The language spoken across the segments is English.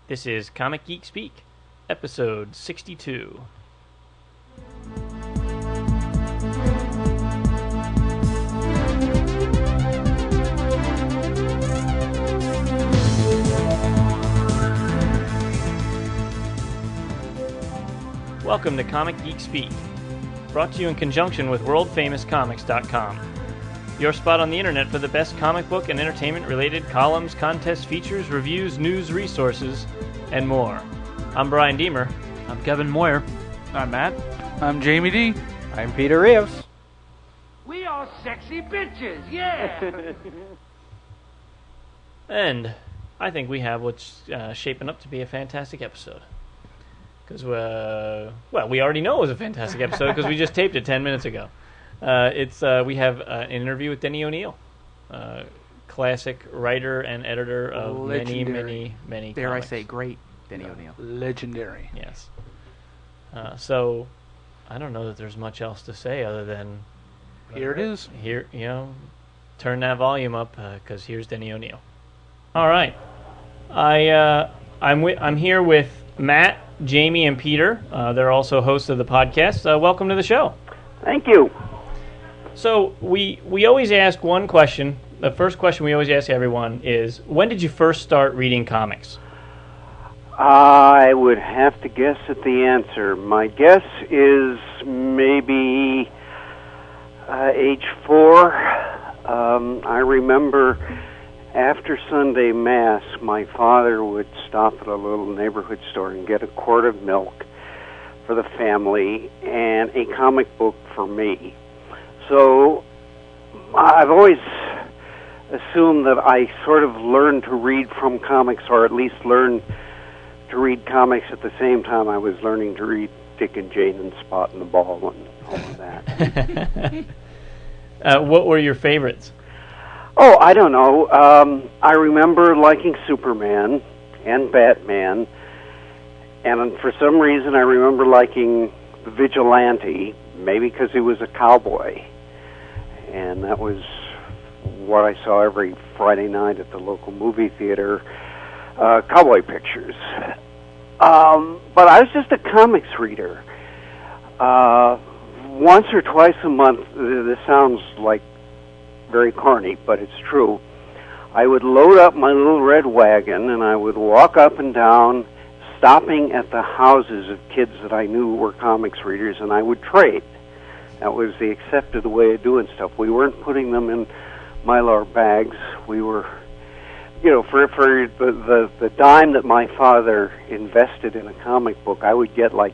This is Comic Geek Speak, episode 62. Welcome to Comic Geek Speak, brought to you in conjunction with worldfamouscomics.com. Your spot on the internet for the best comic book and entertainment-related columns, contests, features, reviews, news, resources, and more. I'm Brian Deemer. I'm Kevin Moyer. I'm Matt. I'm Jamie D. I'm Peter Rios. We are sexy bitches, yeah! And I think we have what's shaping up to be a fantastic episode. Because, we already know it was a fantastic episode because we just taped it 10 minutes ago. We have an interview with Denny O'Neil, classic writer and editor of many Dare comics. I say great Denny O'Neil. Legendary. Yes. So, I don't know that there's much else to say other than... Here it is. Here, turn that volume up because here's Denny O'Neil. All right. I'm here with Matt, Jamie, and Peter. They're also hosts of the podcast. Welcome to the show. Thank you. So we always ask one question. The first question we always ask everyone is, when did you first start reading comics? I would have to guess at the answer. My guess is maybe age 4. I remember after Sunday Mass, my father would stop at a little neighborhood store and get a quart of milk for the family and a comic book for me. So I've always assumed that I sort of learned to read from comics, or at least learned to read comics at the same time I was learning to read Dick and Jane and Spot and the Ball and all of that. What were your favorites? Oh, I don't know. I remember liking Superman and Batman, and for some reason I remember liking the Vigilante, maybe because he was a cowboy. And that was what I saw every Friday night at the local movie theater, cowboy pictures. But I was just a comics reader. Once or twice a month, this sounds like very corny, but it's true, I would load up my little red wagon and I would walk up and down, stopping at the houses of kids that I knew were comics readers, and I would trade. That was the accepted way of doing stuff. We weren't putting them in Mylar bags. We were, for the dime that my father invested in a comic book, I would get like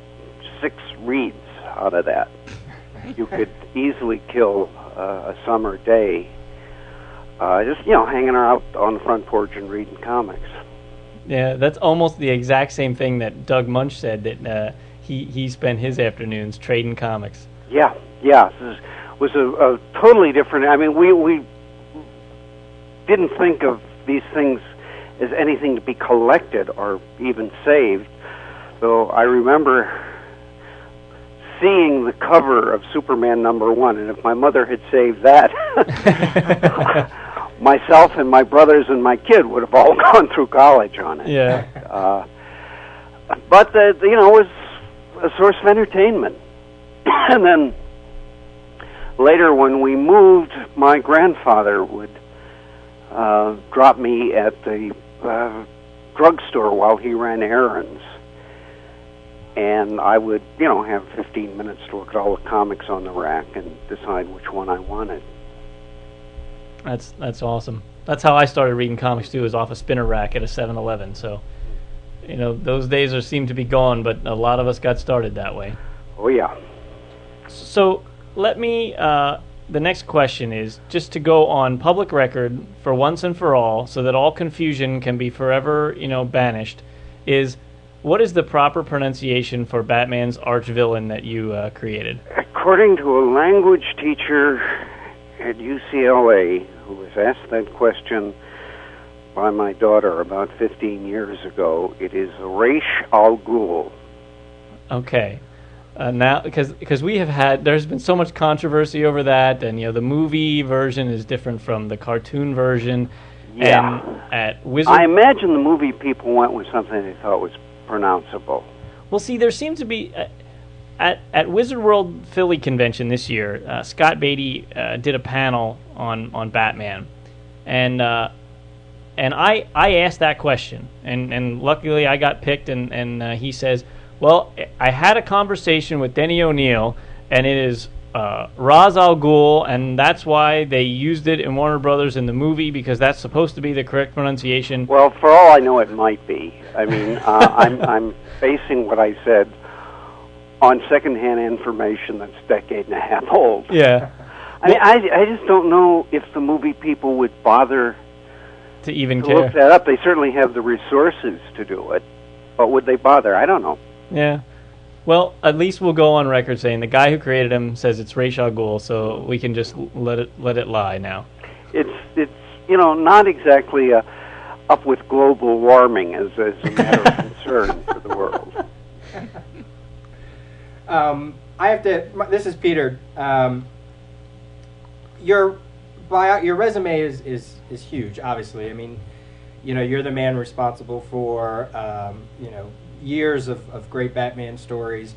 6 reads out of that. You could easily kill a summer day just, hanging out on the front porch and reading comics. Yeah, that's almost the exact same thing that Doug Munch said, that he spent his afternoons trading comics. Yeah. This was a totally different... I mean, we didn't think of these things as anything to be collected or even saved. So I remember seeing the cover of Superman #1, and if my mother had saved that, myself and my brothers and my kid would have all gone through college on it. Yeah. But, it was a source of entertainment. And then later, when we moved, my grandfather would drop me at the drugstore while he ran errands. And I would, have 15 minutes to look at all the comics on the rack and decide which one I wanted. That's awesome. That's how I started reading comics, too, is off a spinner rack at a 7-Eleven. So, those days seem to be gone, but a lot of us got started that way. Oh, yeah. So let me, the next question is, just to go on public record for once and for all, so that all confusion can be forever, banished, is, what is the proper pronunciation for Batman's arch-villain that you created? According to a language teacher at UCLA, who was asked that question by my daughter about 15 years ago, it is Raish Al Ghul. Okay. Now, because there's been so much controversy over that, and the movie version is different from the cartoon version, Yeah. And at Wizard... I imagine the movie people went with something they thought was pronounceable. Well, see, there seems to be... At Wizard World Philly convention this year, Scott Beatty did a panel on Batman. And I asked that question. And luckily I got picked, and he says, well, I had a conversation with Denny O'Neil, and it is Ra's al Ghul, and that's why they used it in Warner Brothers in the movie, because that's supposed to be the correct pronunciation. Well, for all I know, it might be. I mean, I'm basing what I said on secondhand information that's a decade and a half old. Yeah. I mean, I just don't know if the movie people would bother to even to care. look that up. They certainly have the resources to do it, but would they bother? I don't know. Yeah. Well, at least we'll go on record saying the guy who created him says it's Ra's al Ghul, so we can just let it lie now. It's not exactly up with global warming as a matter of concern for the world. I have to. This is Peter. Your resume is huge. Obviously, I mean, you're the man responsible for years of great Batman stories,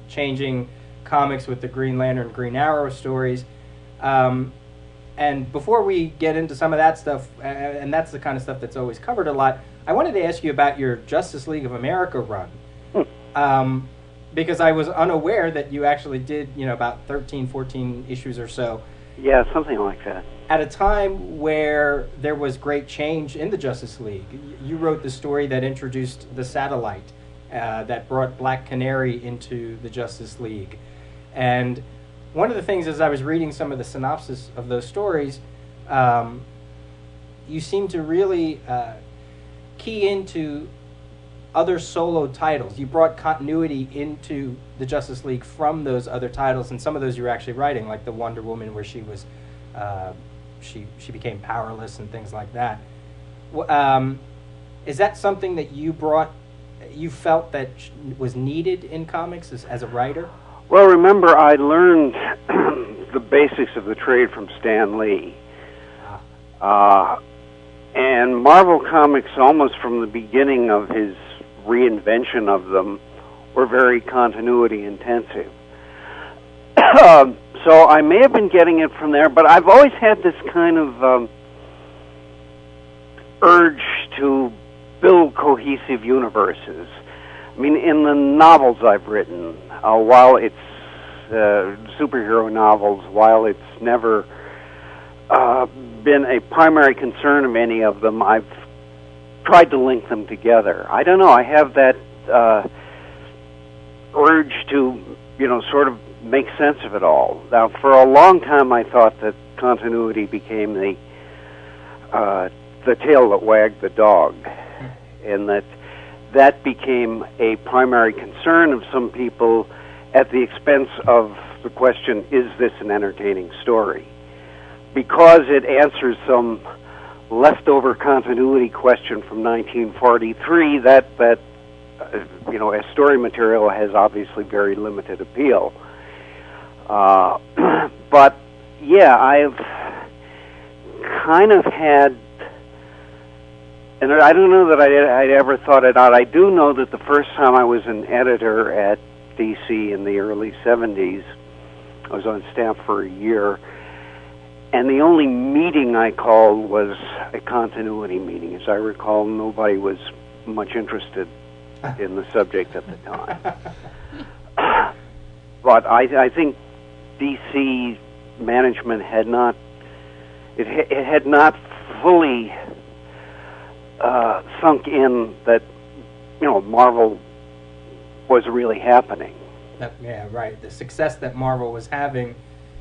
changing comics with the Green Lantern, Green Arrow stories. And before we get into some of that stuff, and that's the kind of stuff that's always covered a lot, I wanted to ask you about your Justice League of America run. Because I was unaware that you actually did, about 13, 14 issues or so. Yeah, something like that. At a time where there was great change in the Justice League. You wrote the story that introduced the Satellite, that brought Black Canary into the Justice League. And one of the things, as I was reading some of the synopsis of those stories, you seem to really key into other solo titles. You brought continuity into the Justice League from those other titles, and some of those you were actually writing, like the Wonder Woman, where she was she became powerless and things like that. Is that something that you felt that was needed in comics as a writer? Well, remember, I learned the basics of the trade from Stan Lee. And Marvel Comics, almost from the beginning of his reinvention of them, were very continuity intensive. So I may have been getting it from there, but I've always had this kind of urge to build cohesive universes. I mean, in the novels I've written, while it's superhero novels, while it's never been a primary concern of any of them, I've tried to link them together. I don't know, I have that urge to, sort of make sense of it all. Now, for a long time I thought that continuity became the tail that wagged the dog, and that became a primary concern of some people at the expense of the question, is this an entertaining story? Because it answers some leftover continuity question from 1943, that as story material has obviously very limited appeal. But yeah, I've kind of had, and I don't know that I'd ever thought it out. I do know that the first time I was an editor at DC in the early 70s, I was on staff for a year, and the only meeting I called was a continuity meeting. As I recall, nobody was much interested in the subject at the time. But I think DC management had not fully sunk in that Marvel was really happening. Yeah, right. The success that Marvel was having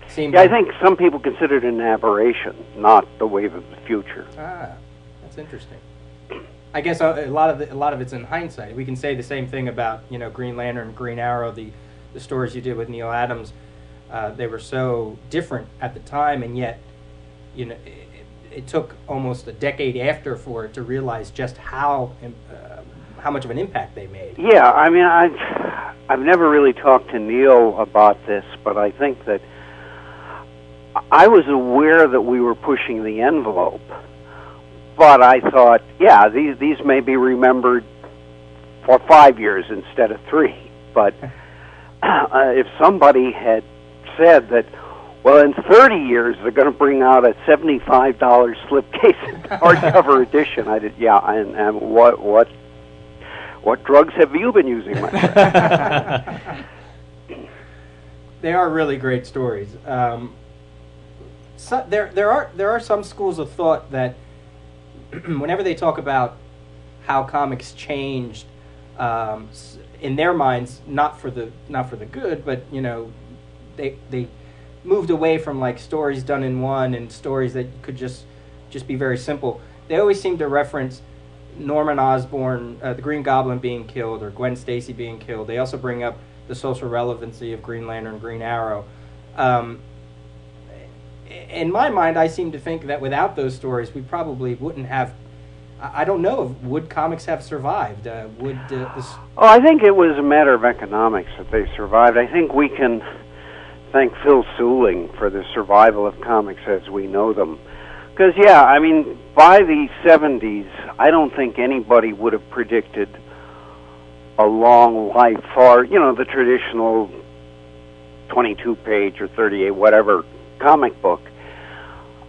seemed. Yeah, I think some people considered it an aberration, not the wave of the future. That's interesting. I guess a lot of it's in hindsight. We can say the same thing about Green Lantern, Green Arrow, the stories you did with Neil Adams. They were so different at the time, and yet it took almost a decade after for it to realize just how much of an impact they made. Yeah, I mean, I've never really talked to Neil about this, but I think that I was aware that we were pushing the envelope. but I thought, yeah, these may be remembered for 5 years instead of 3. But if somebody had said that, well, in 30 years they're going to bring out a $75 slipcase hardcover edition, I did, yeah. And what drugs have you been using, my friend? They are really great stories. So there are some schools of thought that whenever they talk about how comics changed, in their minds, not for the good, but they moved away from like stories done in one and stories that could just be very simple. They always seem to reference Norman Osborn, the Green Goblin being killed, or Gwen Stacy being killed. They also bring up the social relevancy of Green Lantern and Green Arrow. In my mind, I seem to think that without those stories, we probably wouldn't have. I don't know. Would comics have survived? This? Oh, I think it was a matter of economics that they survived. I think we can thank Phil Seuling for the survival of comics as we know them. Because, yeah, I mean, by the 70s, I don't think anybody would have predicted a long life for, the traditional 22-page or 38, whatever, comic book.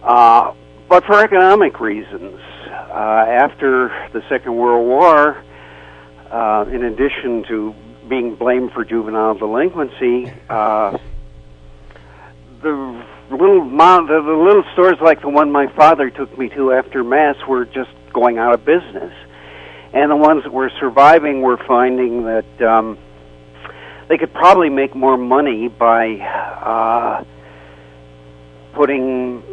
But for economic reasons, after the Second World War, in addition to being blamed for juvenile delinquency, the little stores like the one my father took me to after Mass were just going out of business. And the ones that were surviving were finding that they could probably make more money by putting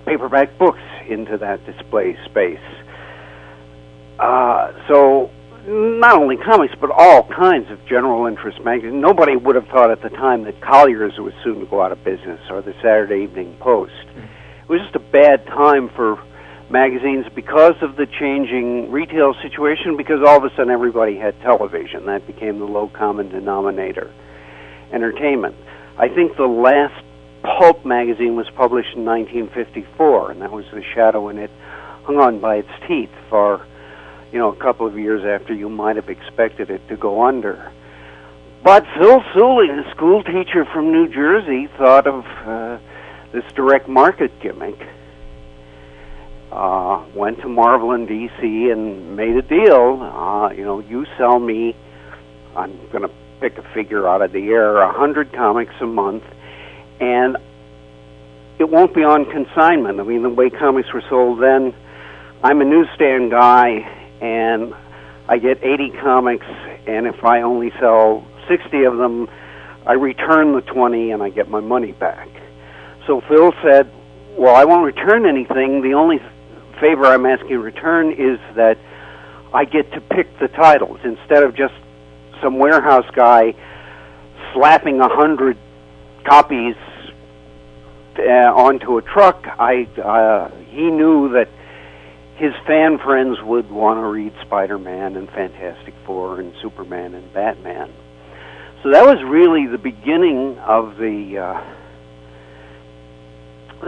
paperback books into that display space. So not only comics, but all kinds of general interest magazines. Nobody would have thought at the time that Collier's was soon to go out of business, or the Saturday Evening Post. It was just a bad time for magazines because of the changing retail situation, because all of a sudden everybody had television. That became the low common denominator. Entertainment. I think the last pulp magazine was published in 1954, and that was The Shadow, and it hung on by its teeth for a couple of years after you might have expected it to go under. But Phil Seuling, a school teacher from New Jersey, thought of this direct market gimmick. Went to Marvel in D.C. and made a deal. You sell me, I'm going to pick a figure out of the air, 100 comics a month, and it won't be on consignment. I mean, the way comics were sold then, I'm a newsstand guy, and I get 80 comics, and if I only sell 60 of them, I return the 20 and I get my money back. So Phil said, well, I won't return anything. The only favor I'm asking in return is that I get to pick the titles. Instead of just some warehouse guy slapping 100 copies onto a truck, he knew that his fan friends would want to read Spider-Man and Fantastic Four and Superman and Batman. So that was really the beginning of the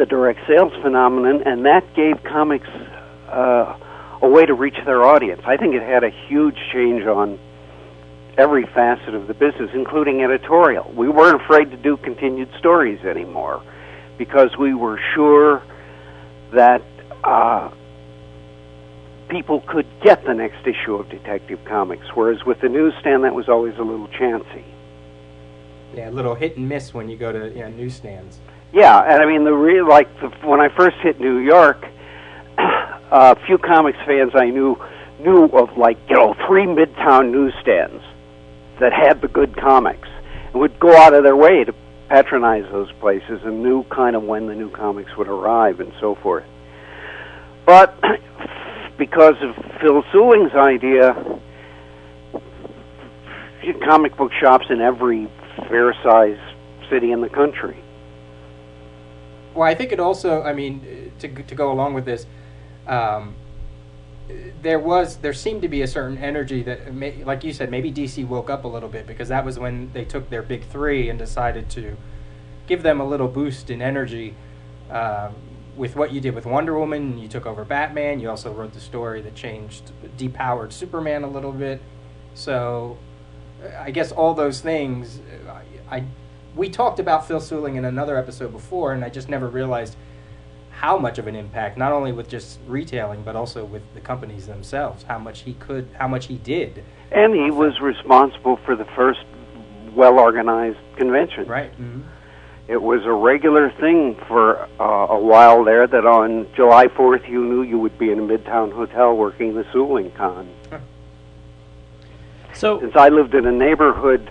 direct sales phenomenon, and that gave comics a way to reach their audience. I think it had a huge change on every facet of the business, including editorial. We weren't afraid to do continued stories anymore because we were sure that people could get the next issue of Detective Comics, whereas with the newsstand, that was always a little chancy. Yeah, a little hit and miss when you go to newsstands. Yeah, and I mean, when I first hit New York, a few comics fans I knew of 3 Midtown newsstands that had the good comics and would go out of their way to patronize those places and knew kind of when the new comics would arrive and so forth. But because of Phil Seuling's idea, comic book shops in every fair-sized city in the country. Well, I think it also, to go along with this, there seemed to be a certain energy that, like you said, maybe DC woke up a little bit, because that was when they took their big three and decided to give them a little boost in energy with what you did with Wonder Woman, you took over Batman. You also wrote the story that depowered Superman a little bit. So, I guess all those things. We talked about Phil Seuling in another episode before, and I just never realized how much of an impact, not only with just retailing, but also with the companies themselves, how much he did. And he was responsible for the first well-organized convention. Right. Mm-hmm. It was a regular thing for a while there that on July 4th you knew you would be in a Midtown hotel working the Seuling Con. So, since I lived in a neighborhood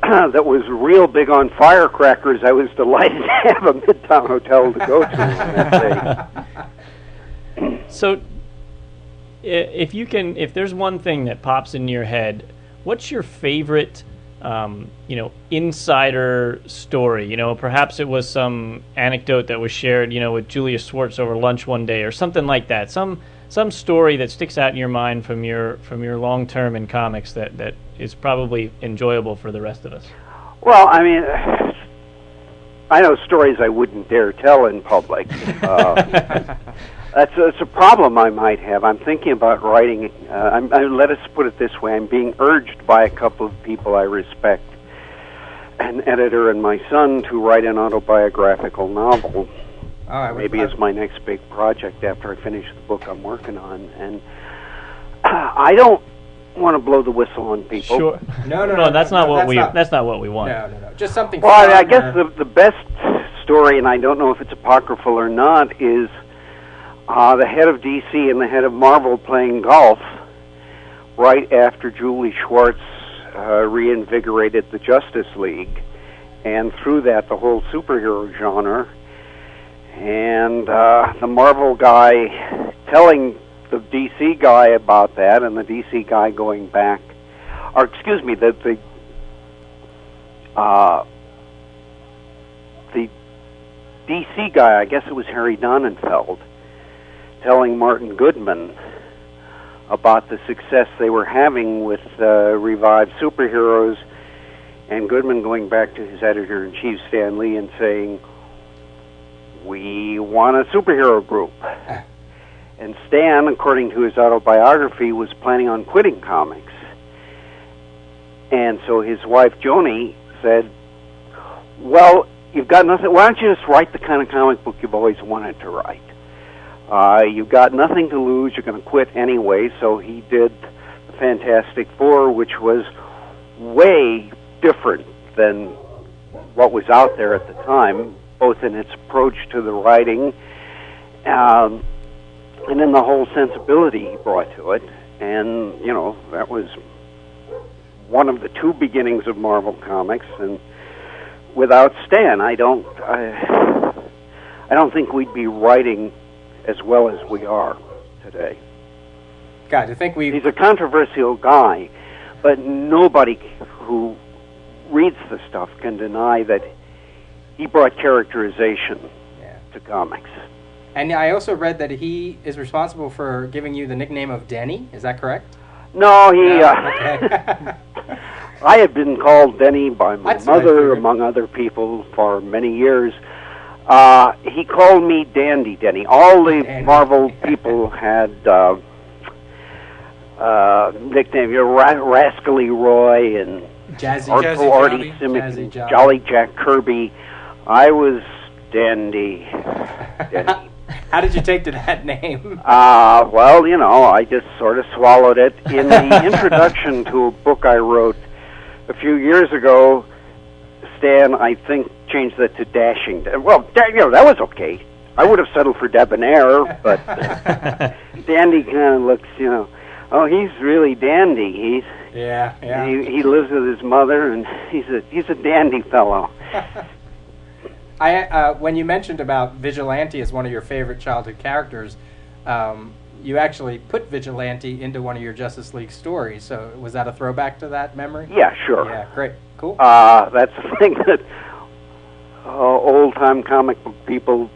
that was real big on firecrackers, I was delighted to have a Midtown hotel to go to that day. So, if there's one thing that pops into your head, what's your favorite, insider story? Perhaps it was some anecdote that was shared, with Julia Schwartz over lunch one day, or something like that. Some story that sticks out in your mind from your long term in comics that is probably enjoyable for the rest of us. Well, I mean, I know stories I wouldn't dare tell in public. That's a problem I might have. I'm thinking about writing. Let us put it this way: I'm being urged by a couple of people I respect, an editor and my son, to write an autobiographical novel. Maybe it's my next big project after I finish the book I'm working on. And I don't want to blow the whistle on people. Sure. No. That's not what we want. No. Just something. Well, I guess the best story, and I don't know if it's apocryphal or not, is the head of DC and the head of Marvel playing golf right after Julie Schwartz reinvigorated the Justice League, and through that the whole superhero genre. And the Marvel guy telling the DC guy about that, and the DC guy going back, or excuse me, the DC guy, I guess it was Harry Donenfeld, telling Martin Goodman about the success they were having with revived superheroes, and Goodman going back to his editor-in-chief, Stan Lee, and saying, "We want a superhero group." And Stan, according to his autobiography, was planning on quitting comics. And so his wife, Joni, said, "Well, you've got nothing. Why don't you just write the kind of comic book you've always wanted to write? You've got nothing to lose. You're going to quit anyway." So he did the Fantastic Four, which was way different than what was out there at the time, both in its approach to the writing and in the whole sensibility he brought to it. And, that was one of the two beginnings of Marvel Comics. And without Stan, I don't think we'd be writing as well as we are today. God, I think he's a controversial guy, but nobody who reads the stuff can deny that he brought characterization to comics. And I also read that he is responsible for giving you the nickname of Denny. Is that correct? No, Okay. I had been called Denny by my mother, among other people, for many years. He called me Dandy Denny. All the Marvel people had nicknames. Rascally Roy and Artful Artie Simic, Jolly Jack Kirby. I was Dandy Denny. How did you take to that name? Well, I just sort of swallowed it. In the introduction to a book I wrote a few years ago, Stan, I think, changed that to Dashing. Well, that was okay. I would have settled for Debonair, but Dandy kind of looks, he's really dandy. He lives with his mother, and he's a dandy fellow. When you mentioned about Vigilante as one of your favorite childhood characters, you actually put Vigilante into one of your Justice League stories. So was that a throwback to that memory? Yeah, sure. Yeah, great. Cool. That's the thing that old-time comic book people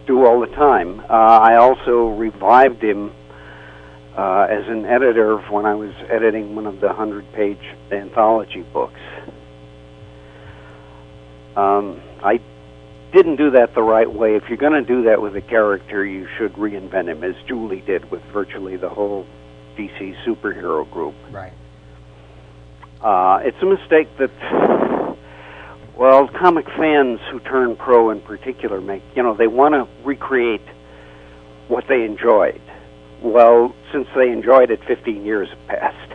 do all the time. I also revived him as an editor when I was editing one of the 100-page anthology books. I didn't do that the right way. If you're going to do that with a character, you should reinvent him, as Julie did with virtually the whole DC superhero group. Right. It's a mistake that, well, comic fans who turn pro in particular make. They want to recreate what they enjoyed. Well, since they enjoyed it, 15 years have passed.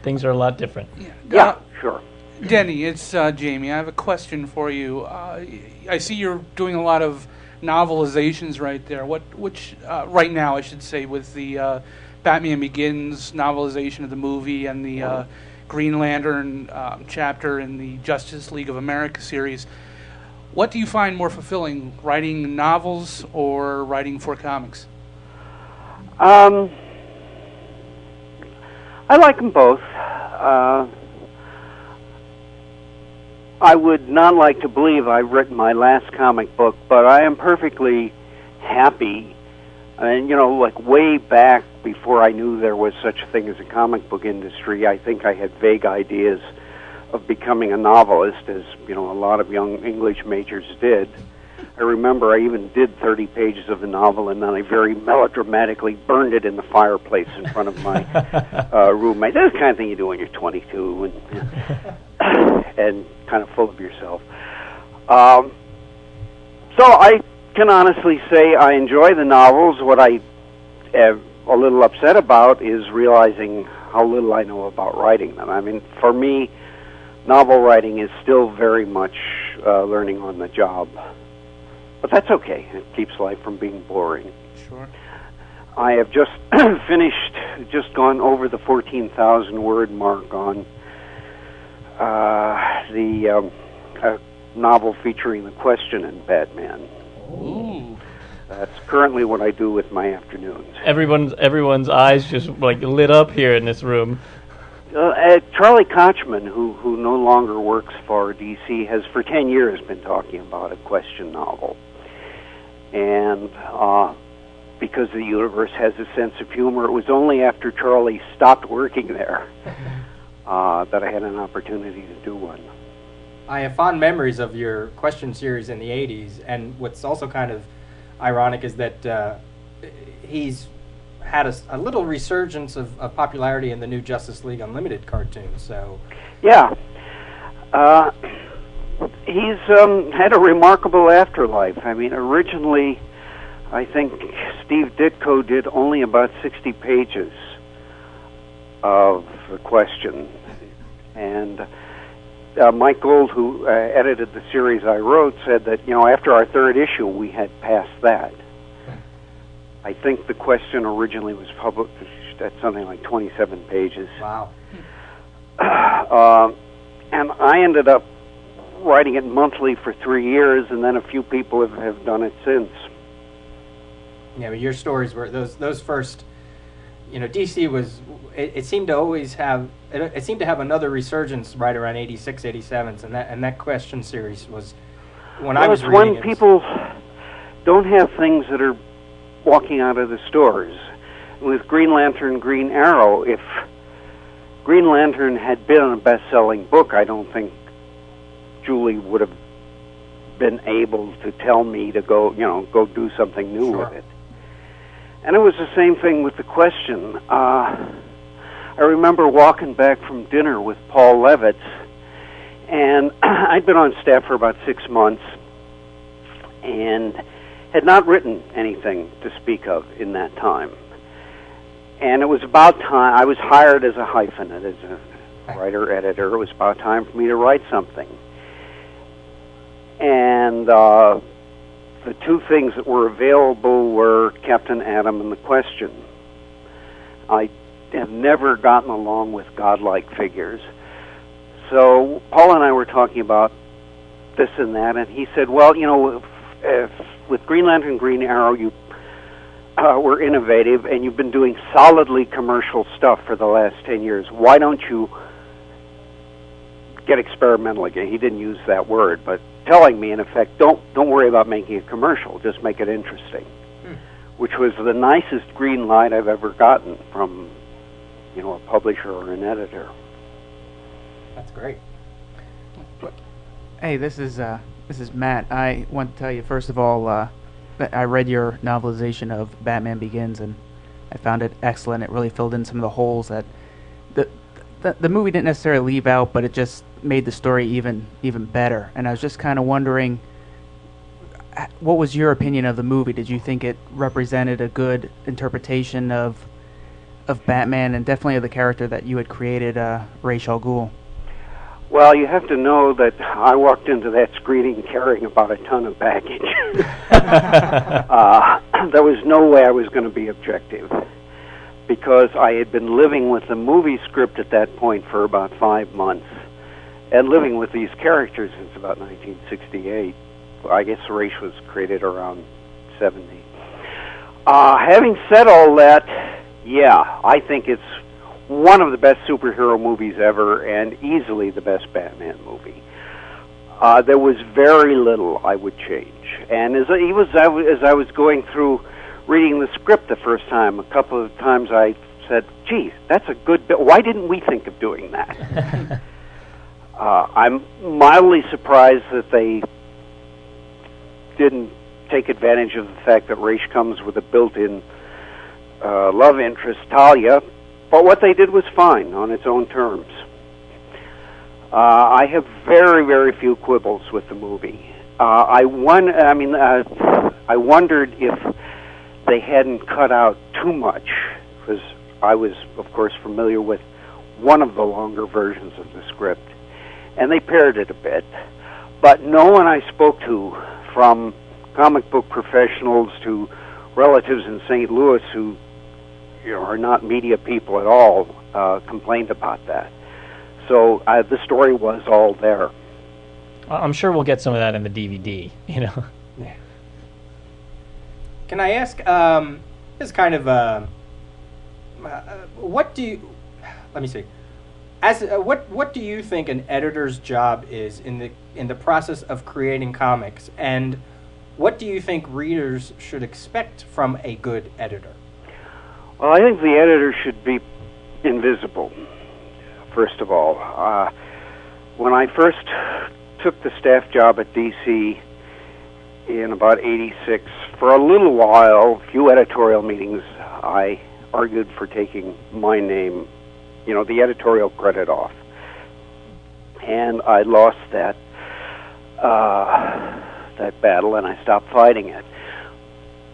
Things are a lot different. Yeah, sure. Denny, it's Jamie. I have a question for you. I see you're doing a lot of novelizations right there. Which right now, I should say, with the Batman Begins novelization of the movie and the Green Lantern chapter in the Justice League of America series. What do you find more fulfilling, writing novels or writing for comics? I like them both. I would not like to believe I've written my last comic book, but I am perfectly happy. And, like way back before I knew there was such a thing as a comic book industry, I think I had vague ideas of becoming a novelist, as, a lot of young English majors did. I remember I even did 30 pages of the novel, and then I very melodramatically burned it in the fireplace in front of my roommate. That's the kind of thing you do when you're 22 and kind of full of yourself. So I can honestly say I enjoy the novels. What I am a little upset about is realizing how little I know about writing them. I mean, for me, novel writing is still very much learning on the job. But that's okay. It keeps life from being boring. Sure. I have just just gone over the 14,000 word mark on the novel featuring the Question in Batman. Ooh. That's currently what I do with my afternoons. Everyone's eyes just lit up here in this room. Charlie Kochman, who no longer works for DC, has for 10 years been talking about a Question novel. And because the universe has a sense of humor, it was only after Charlie stopped working there that I had an opportunity to do one. I have fond memories of your Question series in the 80s, and what's also kind of ironic is that he's had a little resurgence of popularity in the new Justice League Unlimited cartoon. So, yeah, he's had a remarkable afterlife. I mean, originally, I think Steve Ditko did only about 60 pages of the Question, and Mike Gold, who edited the series I wrote, said that after our third issue, we had passed that. I think the Question originally was published at something like 27 pages. Wow. And I ended up writing it monthly for 3 years, and then a few people have done it since. Yeah, but your stories were those first. DC was. It seemed to always have. It seemed to have another resurgence right around 86, 87, and that Question series was when I was reading. When people don't have things that are walking out of the stores. With Green Lantern, Green Arrow, if Green Lantern had been a best-selling book, I don't think Julie would have been able to tell me to go do something new with it. And it was the same thing with the Question. I remember walking back from dinner with Paul Levitz, and I'd been on staff for about 6 months, and had not written anything to speak of in that time. And it was about time. I was hired as a hyphenate, as a writer-editor. It was about time for me to write something. And the two things that were available were Captain Atom and the Question. I have never gotten along with godlike figures. So Paul and I were talking about this and that, and he said, well, if with Green Lantern, Green Arrow, you were innovative, and you've been doing solidly commercial stuff for the last 10 years. Why don't you get experimental again? He didn't use that word, but telling me, in effect, don't worry about making a commercial, just make it interesting, which was the nicest green light I've ever gotten from, a publisher or an editor. That's great. Hey, this is This is Matt. I want to tell you, first of all, that I read your novelization of Batman Begins, and I found it excellent. It really filled in some of the holes that the movie didn't necessarily leave out, but it just made the story even better. And I was just kind of wondering, what was your opinion of the movie? Did you think it represented a good interpretation of Batman, and definitely of the character that you had created, Ra's al Ghul? Well, you have to know that I walked into that screening carrying about a ton of baggage. There was no way I was going to be objective, because I had been living with the movie script at that point for about 5 months, and living with these characters since about 1968. I guess Ra's was created around 70. Having said all that, yeah, I think it's one of the best superhero movies ever, and easily the best Batman movie. There was very little I would change. And as I was going through reading the script the first time, a couple of times I said, geez, that's a good bit. Why didn't we think of doing that? I'm mildly surprised that they didn't take advantage of the fact that Ra's comes with a built-in love interest, Talia, but what they did was fine on its own terms. I have very, very few quibbles with the movie. I wondered if they hadn't cut out too much, because I was, of course, familiar with one of the longer versions of the script, and they pared it a bit. But no one I spoke to, from comic book professionals to relatives in St. Louis who are not media people at all, complained about that. So the story was all there. I'm sure we'll get some of that in the DVD, you know. Yeah. Can I ask, this kind of, what do you, let me see, what do you think an editor's job is in the process of creating comics, and what do you think readers should expect from a good editor? Well, I think the editor should be invisible, first of all. When I first took the staff job at DC in about 86, for a little while, few editorial meetings, I argued for taking my name, the editorial credit off. And I lost that battle, and I stopped fighting it.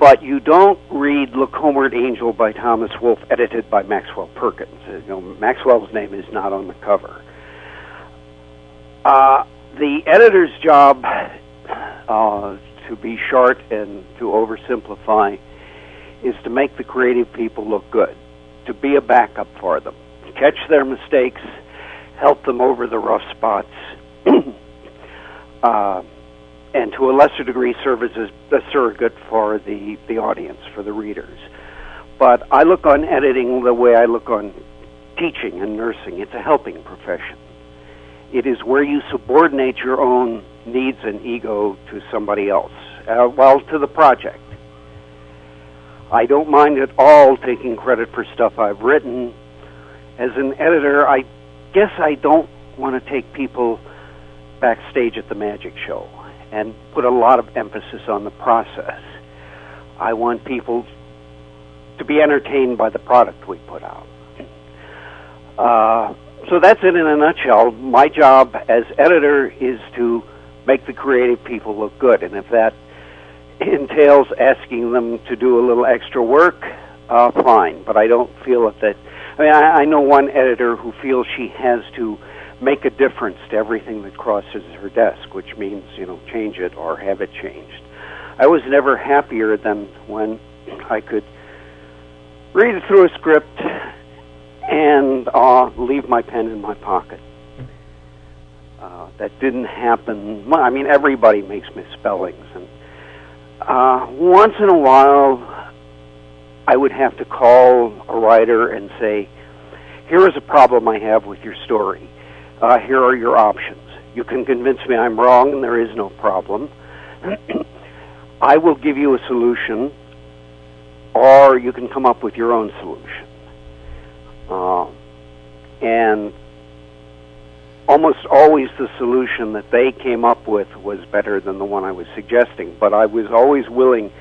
But you don't read Look Homeward Angel by Thomas Wolfe, edited by Maxwell Perkins. Maxwell's name is not on the cover. The editor's job, to be short and to oversimplify, is to make the creative people look good, to be a backup for them, catch their mistakes, help them over the rough spots, and to a lesser degree serve as a surrogate for the audience, for the readers. But I look on editing the way I look on teaching and nursing. It's a helping profession. It is where you subordinate your own needs and ego to somebody else, to the project. I don't mind at all taking credit for stuff I've written. As an editor, I guess I don't want to take people backstage at the magic show and put a lot of emphasis on the process. I want people to be entertained by the product we put out. So that's it in a nutshell. My job as editor is to make the creative people look good, and if that entails asking them to do a little extra work, fine. But I don't feel that. I know one editor who feels she has to make a difference to everything that crosses her desk, which means, change it or have it changed. I was never happier than when I could read through a script and leave my pen in my pocket. That didn't happen. Everybody makes misspellings, and once in a while I would have to call a writer and say, here is a problem I have with your story. Here are your options. You can convince me I'm wrong and there is no problem. I will give you a solution, or you can come up with your own solution. And almost always the solution that they came up with was better than the one I was suggesting. But I was always willing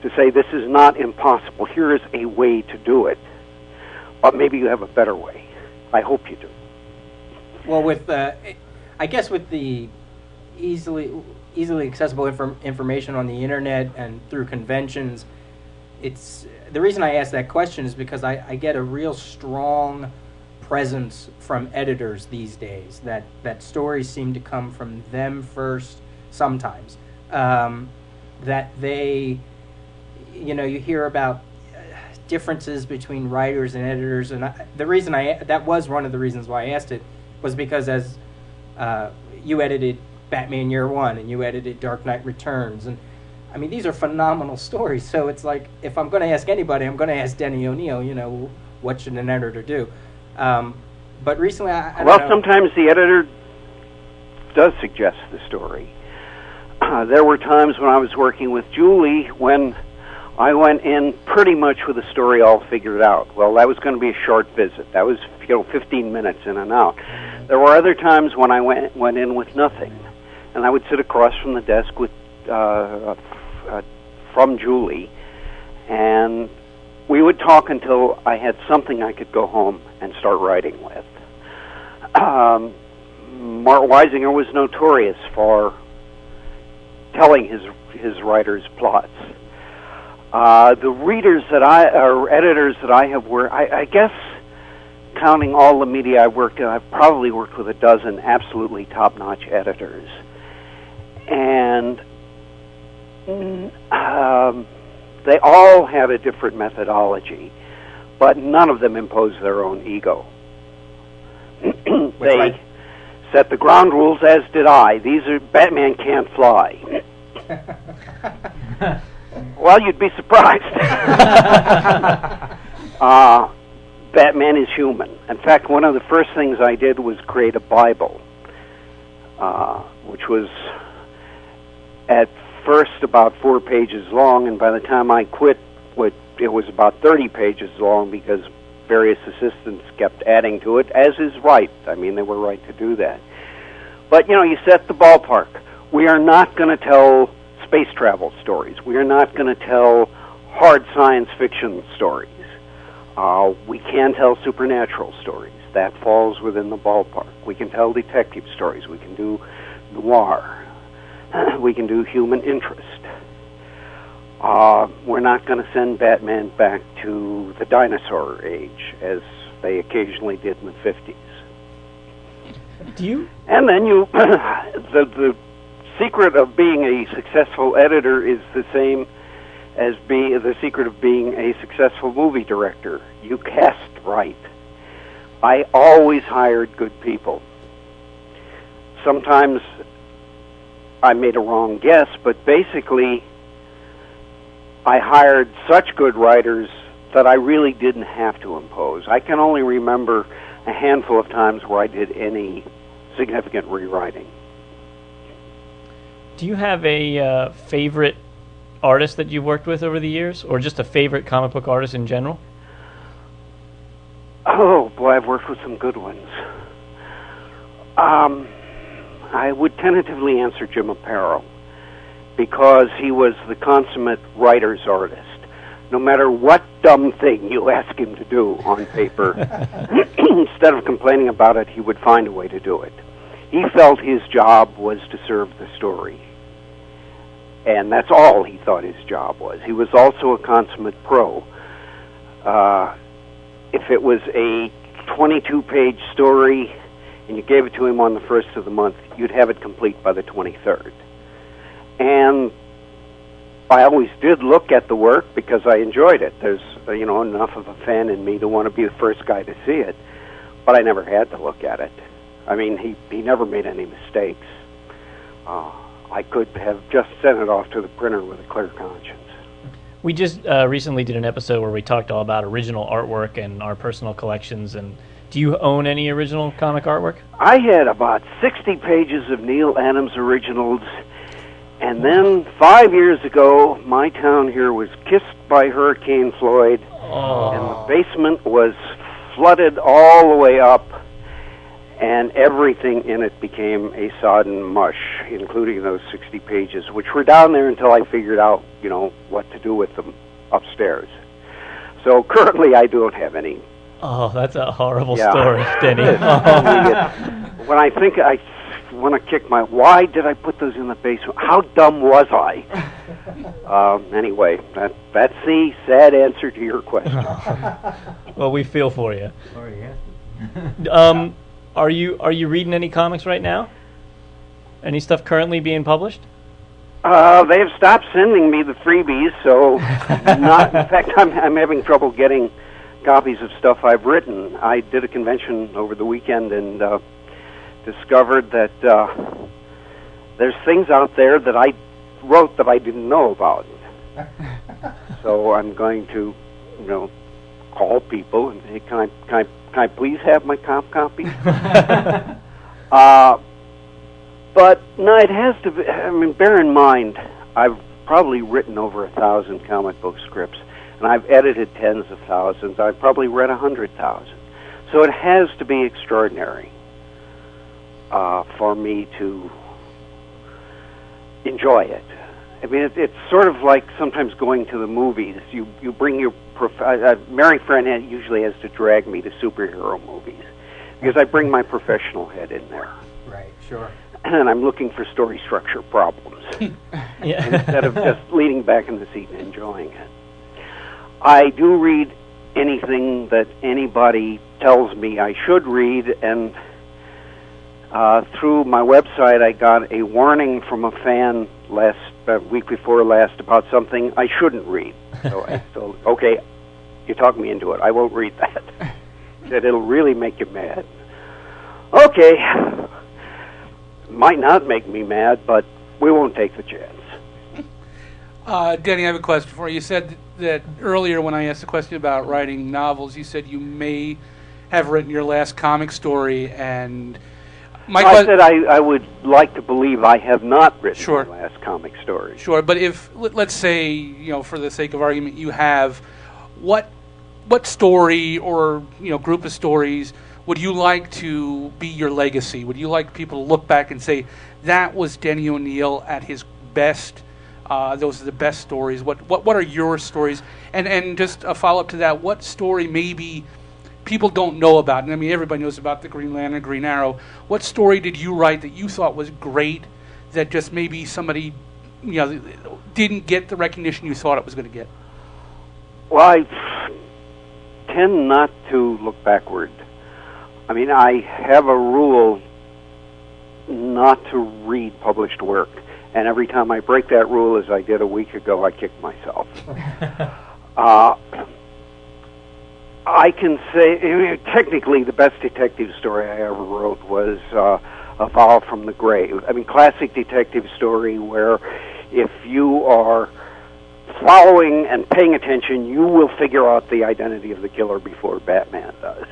to say, this is not impossible. Here is a way to do it. But maybe you have a better way. I hope you do. Well, I guess with the easily accessible information on the internet and through conventions, it's the reason I ask that question is because I get a real strong presence from editors these days that stories seem to come from them first sometimes, that they, you hear about differences between writers and editors, and that was one of the reasons why I asked it, was because as you edited Batman Year One and you edited Dark Knight Returns, and I mean these are phenomenal stories. So it's like, if I'm going to ask anybody, I'm going to ask Denny O'Neil. What should an editor do? But recently, I don't know. Sometimes the editor does suggest the story. There were times when I was working with Julie when I went in pretty much with the story all figured out. Well, that was going to be a short visit. That was 15 minutes in and out. There were other times when I went in with nothing, and I would sit across from the desk with from Julie, and we would talk until I had something I could go home and start writing with. Mart Weisinger was notorious for telling his writers' plots. The readers or editors that I have worked, I guess, counting all the media I worked in, I've probably worked with a dozen absolutely top-notch editors. And they all had a different methodology, but none of them imposed their own ego. They set the ground rules, as did I. Batman can't fly. Well, you'd be surprised. Batman is human. In fact, one of the first things I did was create a Bible, which was at first about 4 pages long, and by the time I quit, it was about 30 pages long because various assistants kept adding to it, as is right. I mean, they were right to do that. But, you set the ballpark. We are not going to tell space travel stories. We are not going to tell hard science fiction stories. We can tell supernatural stories. That falls within the ballpark. We can tell detective stories. We can do noir. We can do human interest. We're not going to send Batman back to the dinosaur age, as they occasionally did in the 50s. And then the secret of being a successful editor is the same as the secret of being a successful movie director. You cast right. I always hired good people. Sometimes I made a wrong guess, but basically I hired such good writers that I really didn't have to impose. I can only remember a handful of times where I did any significant rewriting. Do you have a favorite artist that you've worked with over the years, or just a favorite comic book artist in general? Oh, boy, I've worked with some good ones. I would tentatively answer Jim Aparo, because he was the consummate writer's artist. No matter what dumb thing you ask him to do on paper, instead of complaining about it, he would find a way to do it. He felt his job was to serve the story. And that's all he thought his job was. He was also a consummate pro. If it was a 22-page story and you gave it to him on the 1st of the month, you'd have it complete by the 23rd. And I always did look at the work because I enjoyed it. There's, enough of a fan in me to want to be the first guy to see it. But I never had to look at it. I mean, he never made any mistakes. I could have just sent it off to the printer with a clear conscience. We just recently did an episode where we talked all about original artwork and our personal collections. And do you own any original comic artwork? I had about 60 pages of Neil Adams originals. And then 5 years ago, my town here was kissed by Hurricane Floyd. Oh. And the basement was flooded all the way up. and everything in it became a sodden mush, including those 60 pages, which were down there until I figured out, what to do with them upstairs. So currently I don't have any. Oh, that's a horrible story, Denny. When I think I want to kick why did I put those in the basement? How dumb was I? Anyway, that's the sad answer to your question. Well, we feel for you. Sorry, yeah. Are you reading any comics right now? Any stuff currently being published? They have stopped sending me the freebies, so not. In fact, I'm having trouble getting copies of stuff I've written. I did a convention over the weekend and discovered that there's things out there that I wrote that I didn't know about. So I'm going to, call people and say, can I please have my comp copies? But no, it has to be. I mean, bear in mind, I've probably written over 1,000 comic book scripts, and I've edited tens of thousands. I've probably read 100,000. So it has to be extraordinary for me to enjoy it. I mean, it's sort of like sometimes going to the movies. You bring your Mary Fran usually has to drag me to superhero movies because I bring my professional head in there. Right, sure. And I'm looking for story structure problems instead of just leaning back in the seat and enjoying it. I do read anything that anybody tells me I should read, and through my website I got a warning from a fan week before last about something I shouldn't read. So I told, okay, you talked me into it. I won't read that. Said it'll really make you mad. Okay. Might not make me mad, but we won't take the chance. Denny, I have a question for you. You said that earlier when I asked the question about writing novels, you said you may have written your last comic story, and I said I would like to believe I have not written my last comic story. Sure, but if, let's say, for the sake of argument, you have, what story or, group of stories would you like to be your legacy? Would you like people to look back and say, that was Denny O'Neil at his best? Those are the best stories. What are your stories? And just a follow-up to that, what story maybe people don't know about? And I mean, everybody knows about the Green Lantern, Green Arrow. What story did you write that you thought was great that just maybe somebody, didn't get the recognition you thought it was going to get? Well, I tend not to look backward. I mean, I have a rule not to read published work, and every time I break that rule, as I did a week ago, I kick myself. I can say, technically, the best detective story I ever wrote was A Vow from the Grave. I mean, classic detective story where if you are following and paying attention, you will figure out the identity of the killer before Batman does.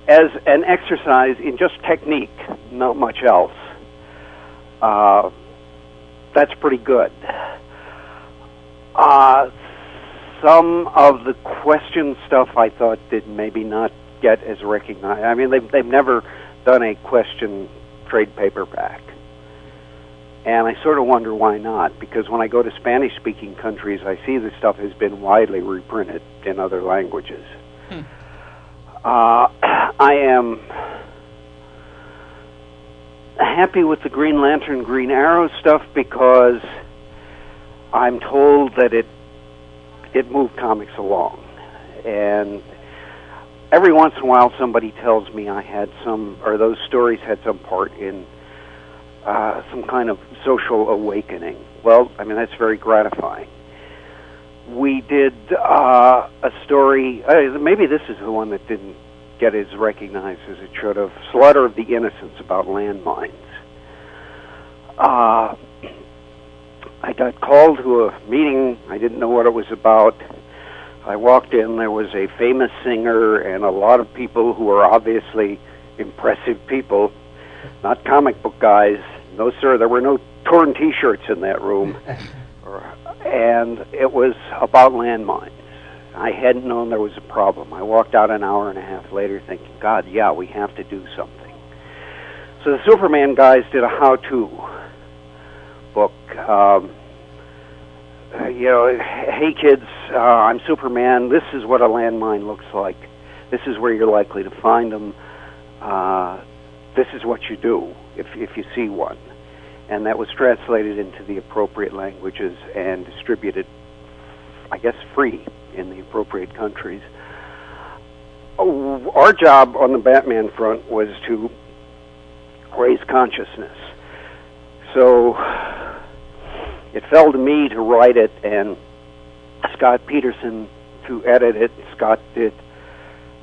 As an exercise in just technique, not much else, that's pretty good. Some of the question stuff I thought did maybe not get as recognized. I mean, they've never done a question trade paperback. And I sort of wonder why not, because when I go to Spanish-speaking countries, I see this stuff has been widely reprinted in other languages. I am happy with the Green Lantern, Green Arrow stuff because I'm told that it moved comics along. And every once in a while somebody tells me those stories had some part in some kind of social awakening. Well, I mean, that's very gratifying. We did a story, maybe this is the one that didn't get as recognized as it should have, Slaughter of the Innocents, about landmines. I got called to a meeting. I didn't know what it was about. I walked in. There was a famous singer and a lot of people who were obviously impressive people, not comic book guys. No, sir, there were no torn T-shirts in that room. And it was about landmines. I hadn't known there was a problem. I walked out an hour and a half later thinking, God, yeah, we have to do something. So the Superman guys did a how-to book. Hey kids, I'm Superman. This is what a landmine looks like. This is where you're likely to find them. This is what you do if you see one. And that was translated into the appropriate languages and distributed, I guess, free in the appropriate countries. Our job on the Batman front was to raise consciousness. So it fell to me to write it and Scott Peterson to edit it. Scott did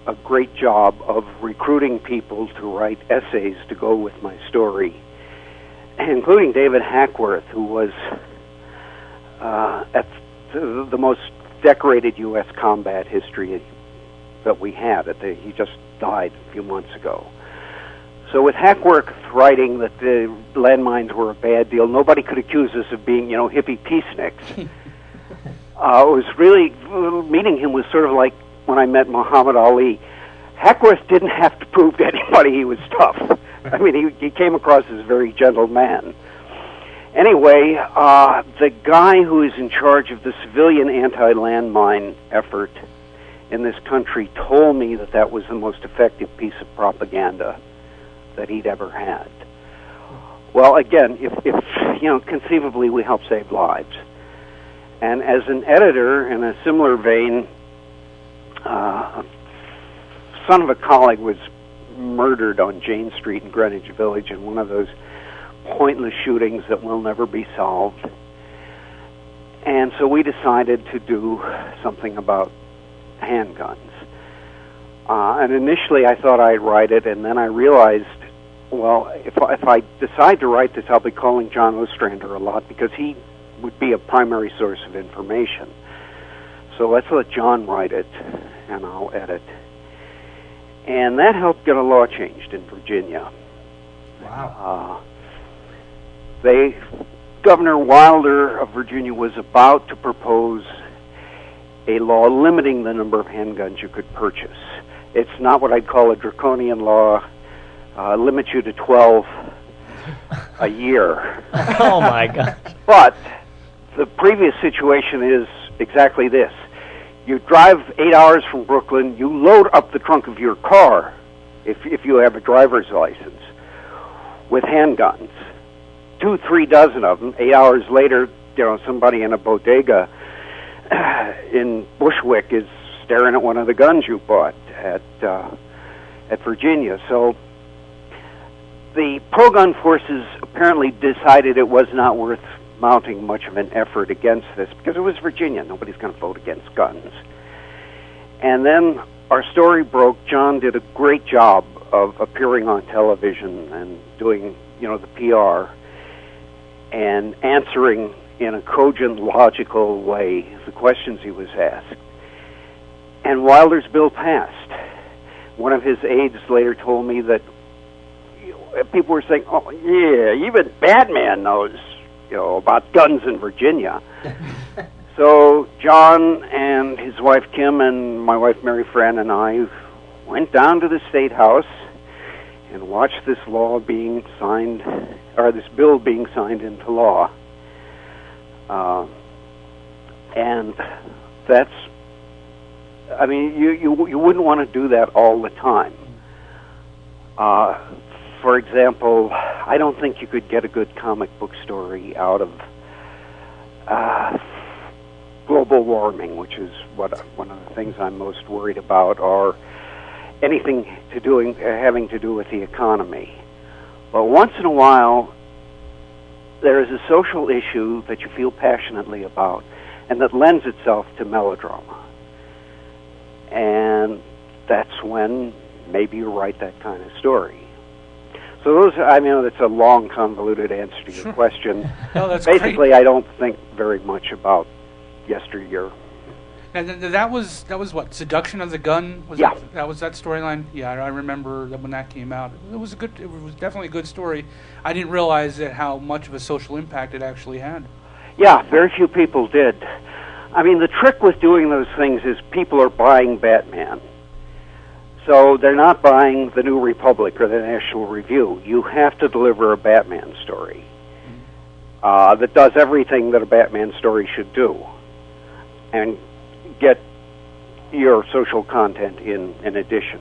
a great job of recruiting people to write essays to go with my story, including David Hackworth, who was at the most decorated U.S. combat history that we had. He just died a few months ago. So with Hackworth writing that the landmines were a bad deal, nobody could accuse us of being, hippie peaceniks. It was really, meeting him was sort of like when I met Muhammad Ali. Hackworth didn't have to prove to anybody he was tough. I mean, he came across as a very gentle man. Anyway, the guy who is in charge of the civilian anti-landmine effort in this country told me that was the most effective piece of propaganda that he'd ever had. Well, again, if conceivably we help save lives. And as an editor, in a similar vein, son of a colleague was murdered on Jane Street in Greenwich Village in one of those pointless shootings that will never be solved. And so we decided to do something about handguns. And initially I thought I'd write it, and then I realized, well, if I decide to write this, I'll be calling John Ostrander a lot because he would be a primary source of information. So let's let John write it, and I'll edit. And that helped get a law changed in Virginia. Wow. Governor Wilder of Virginia was about to propose a law limiting the number of handguns you could purchase. It's not what I'd call a draconian law. Limits you to 12 a year. Oh my God! But the previous situation is exactly this. You drive 8 hours from Brooklyn, you load up the trunk of your car, if you have a driver's license, with handguns. 2-3 dozen of them. 8 hours later, somebody in a bodega in Bushwick is staring at one of the guns you bought at Virginia. So the pro-gun forces apparently decided it was not worth mounting much of an effort against this because it was Virginia. Nobody's going to vote against guns. And then our story broke. John did a great job of appearing on television and doing, the PR and answering in a cogent, logical way the questions he was asked. And Wilder's bill passed. One of his aides later told me that people were saying, "Oh, yeah, even Batman knows, about guns in Virginia." So John and his wife Kim and my wife Mary Fran and I went down to the State House and watched this law being signed, or this bill being signed into law. And that's, I mean, you wouldn't want to do that all the time. For example, I don't think you could get a good comic book story out of global warming, which is one of the things I'm most worried about, or anything having to do with the economy. But once in a while, there is a social issue that you feel passionately about, and that lends itself to melodrama. And that's when maybe you write that kind of story. So that's a long, convoluted answer to your question. No, that's basically great. I don't think very much about yesteryear. And that was what, Seduction of the Gun? Yeah. That was that storyline? Yeah, I remember that when that came out. It was definitely a good story. I didn't realize how much of a social impact it actually had. Yeah, very few people did. I mean, the trick with doing those things is people are buying Batman. So they're not buying the New Republic or the National Review. You have to deliver a Batman story that does everything that a Batman story should do, and get your social content in addition.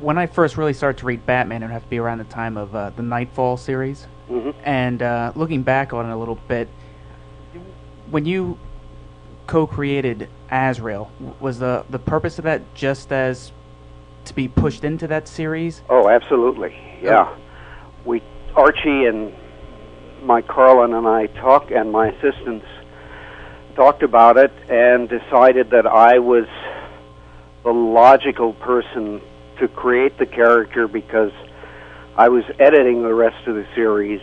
When I first really started to read Batman, it would have to be around the time of the Nightfall series. Mm-hmm. And looking back on it a little bit, when you co-created Azrael, was the purpose of that just as to be pushed into that series? Oh, absolutely, yeah. Archie and Mike Carlin and I talked, and my assistants talked about it and decided that I was the logical person to create the character because I was editing the rest of the series,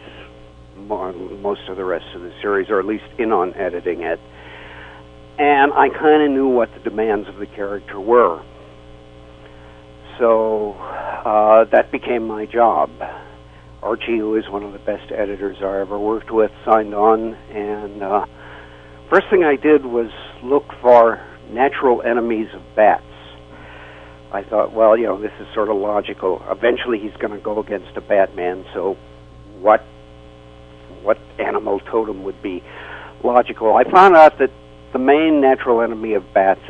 most of the rest of the series, or at least in on editing it. And I kind of knew what the demands of the character were. So that became my job. Archie, who is one of the best editors I ever worked with, signed on, and first thing I did was look for natural enemies of bats. I thought, well, this is sort of logical. Eventually he's going to go against a Batman, so what animal totem would be logical? I found out that the main natural enemy of bats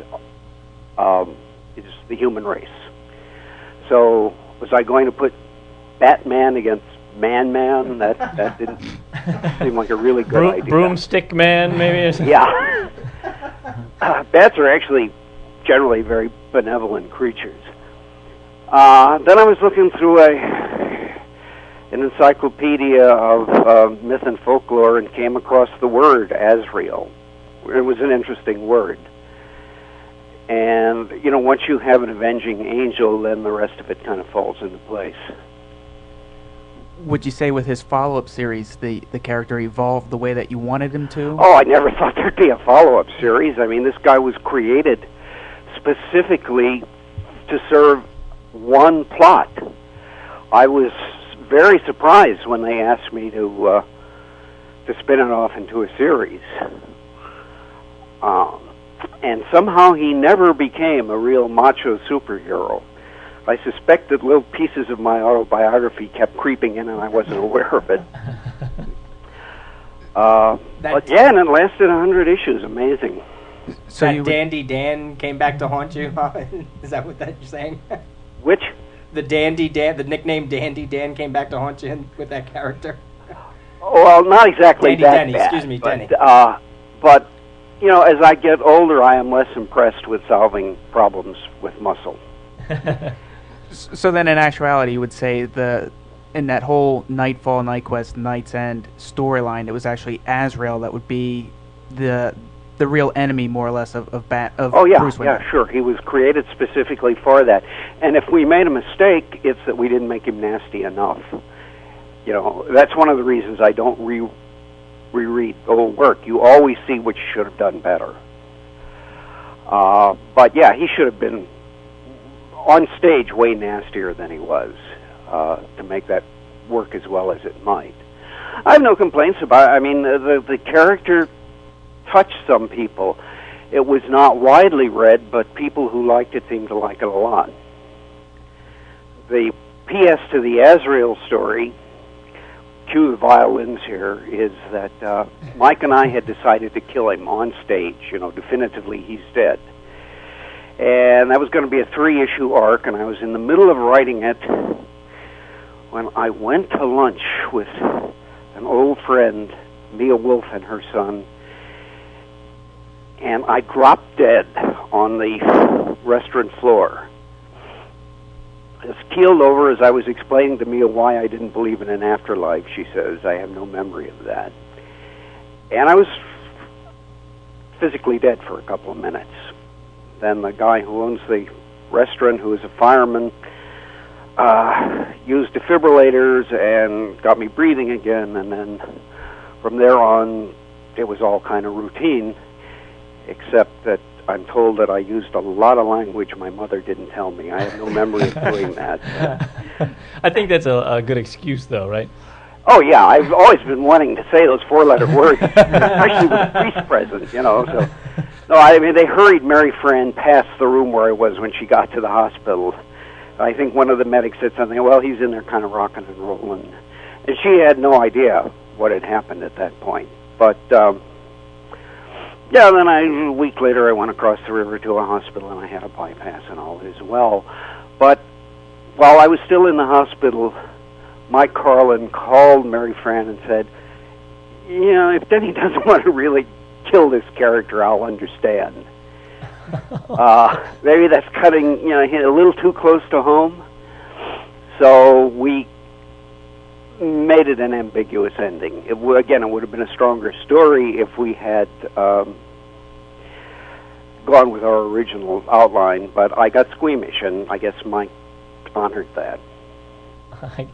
is the human race. So was I going to put Batman against Man? That didn't seem like a really good idea. Broomstick Man, maybe? Yeah. Bats are actually generally very benevolent creatures. Then I was looking through an encyclopedia of myth and folklore and came across the word Azrael. It was an interesting word. And, once you have an avenging angel, then the rest of it kind of falls into place. Would you say with his follow-up series, the character evolved the way that you wanted him to? Oh, I never thought there'd be a follow-up series. I mean, this guy was created specifically to serve one plot. I was very surprised when they asked me to spin it off into a series. And somehow he never became a real macho superhero. I suspect that little pieces of my autobiography kept creeping in and I wasn't aware of it. But yeah, and it lasted 100 issues. Amazing. So that Dandy Dan came back to haunt you? Is that what you're saying? Which? The Dandy Dan, the nickname Dandy Dan came back to haunt you with that character? Well, not exactly Denny, bad. Excuse me, Denny. But, as I get older, I am less impressed with solving problems with muscle. So then, in actuality, you would say in that whole Nightfall, Nightquest, Night's End storyline, it was actually Azrael that would be the real enemy, more or less, of Bruce Wayne. Yeah, sure. He was created specifically for that. And if we made a mistake, it's that we didn't make him nasty enough. That's one of the reasons I don't reread old work. You always see what you should have done better. But yeah, he should have been on stage way nastier than he was to make that work as well as it might. I have no complaints about it. I mean, the character touched some people. It was not widely read, but people who liked it seemed to like it a lot. The P.S. to the Azrael story, cue the violins here, is that Mike and I had decided to kill him on stage. Definitively he's dead. And that was going to be a 3-issue arc, and I was in the middle of writing it when I went to lunch with an old friend, Mia Wolf and her son, and I dropped dead on the restaurant floor. I was keeled over as I was explaining to Mia why I didn't believe in an afterlife. She says, I have no memory of that. And I was physically dead for a couple of minutes. Then the guy who owns the restaurant, who is a fireman, used defibrillators and got me breathing again, and then from there on, it was all kind of routine, except that I'm told that I used a lot of language my mother didn't tell me. I have no memory of doing that. I think that's a good excuse, though, right? Oh, yeah, I've always been wanting to say those 4-letter words, especially with priests present, So No, I mean, they hurried Mary Fran past the room where I was when she got to the hospital. I think one of the medics said something, well, he's in there kind of rocking and rolling. And she had no idea what had happened at that point. But, yeah, then a week later I went across the river to a hospital and I had a bypass and all as well. But while I was still in the hospital, Mike Carlin called Mary Fran and said, you know, if Denny doesn't want to really kill this character, I'll understand. Maybe that's cutting, you know, a little too close to home. So we made it an ambiguous ending. Again, it would have been a stronger story if we had gone with our original outline, but I got squeamish, and I guess Mike honored that.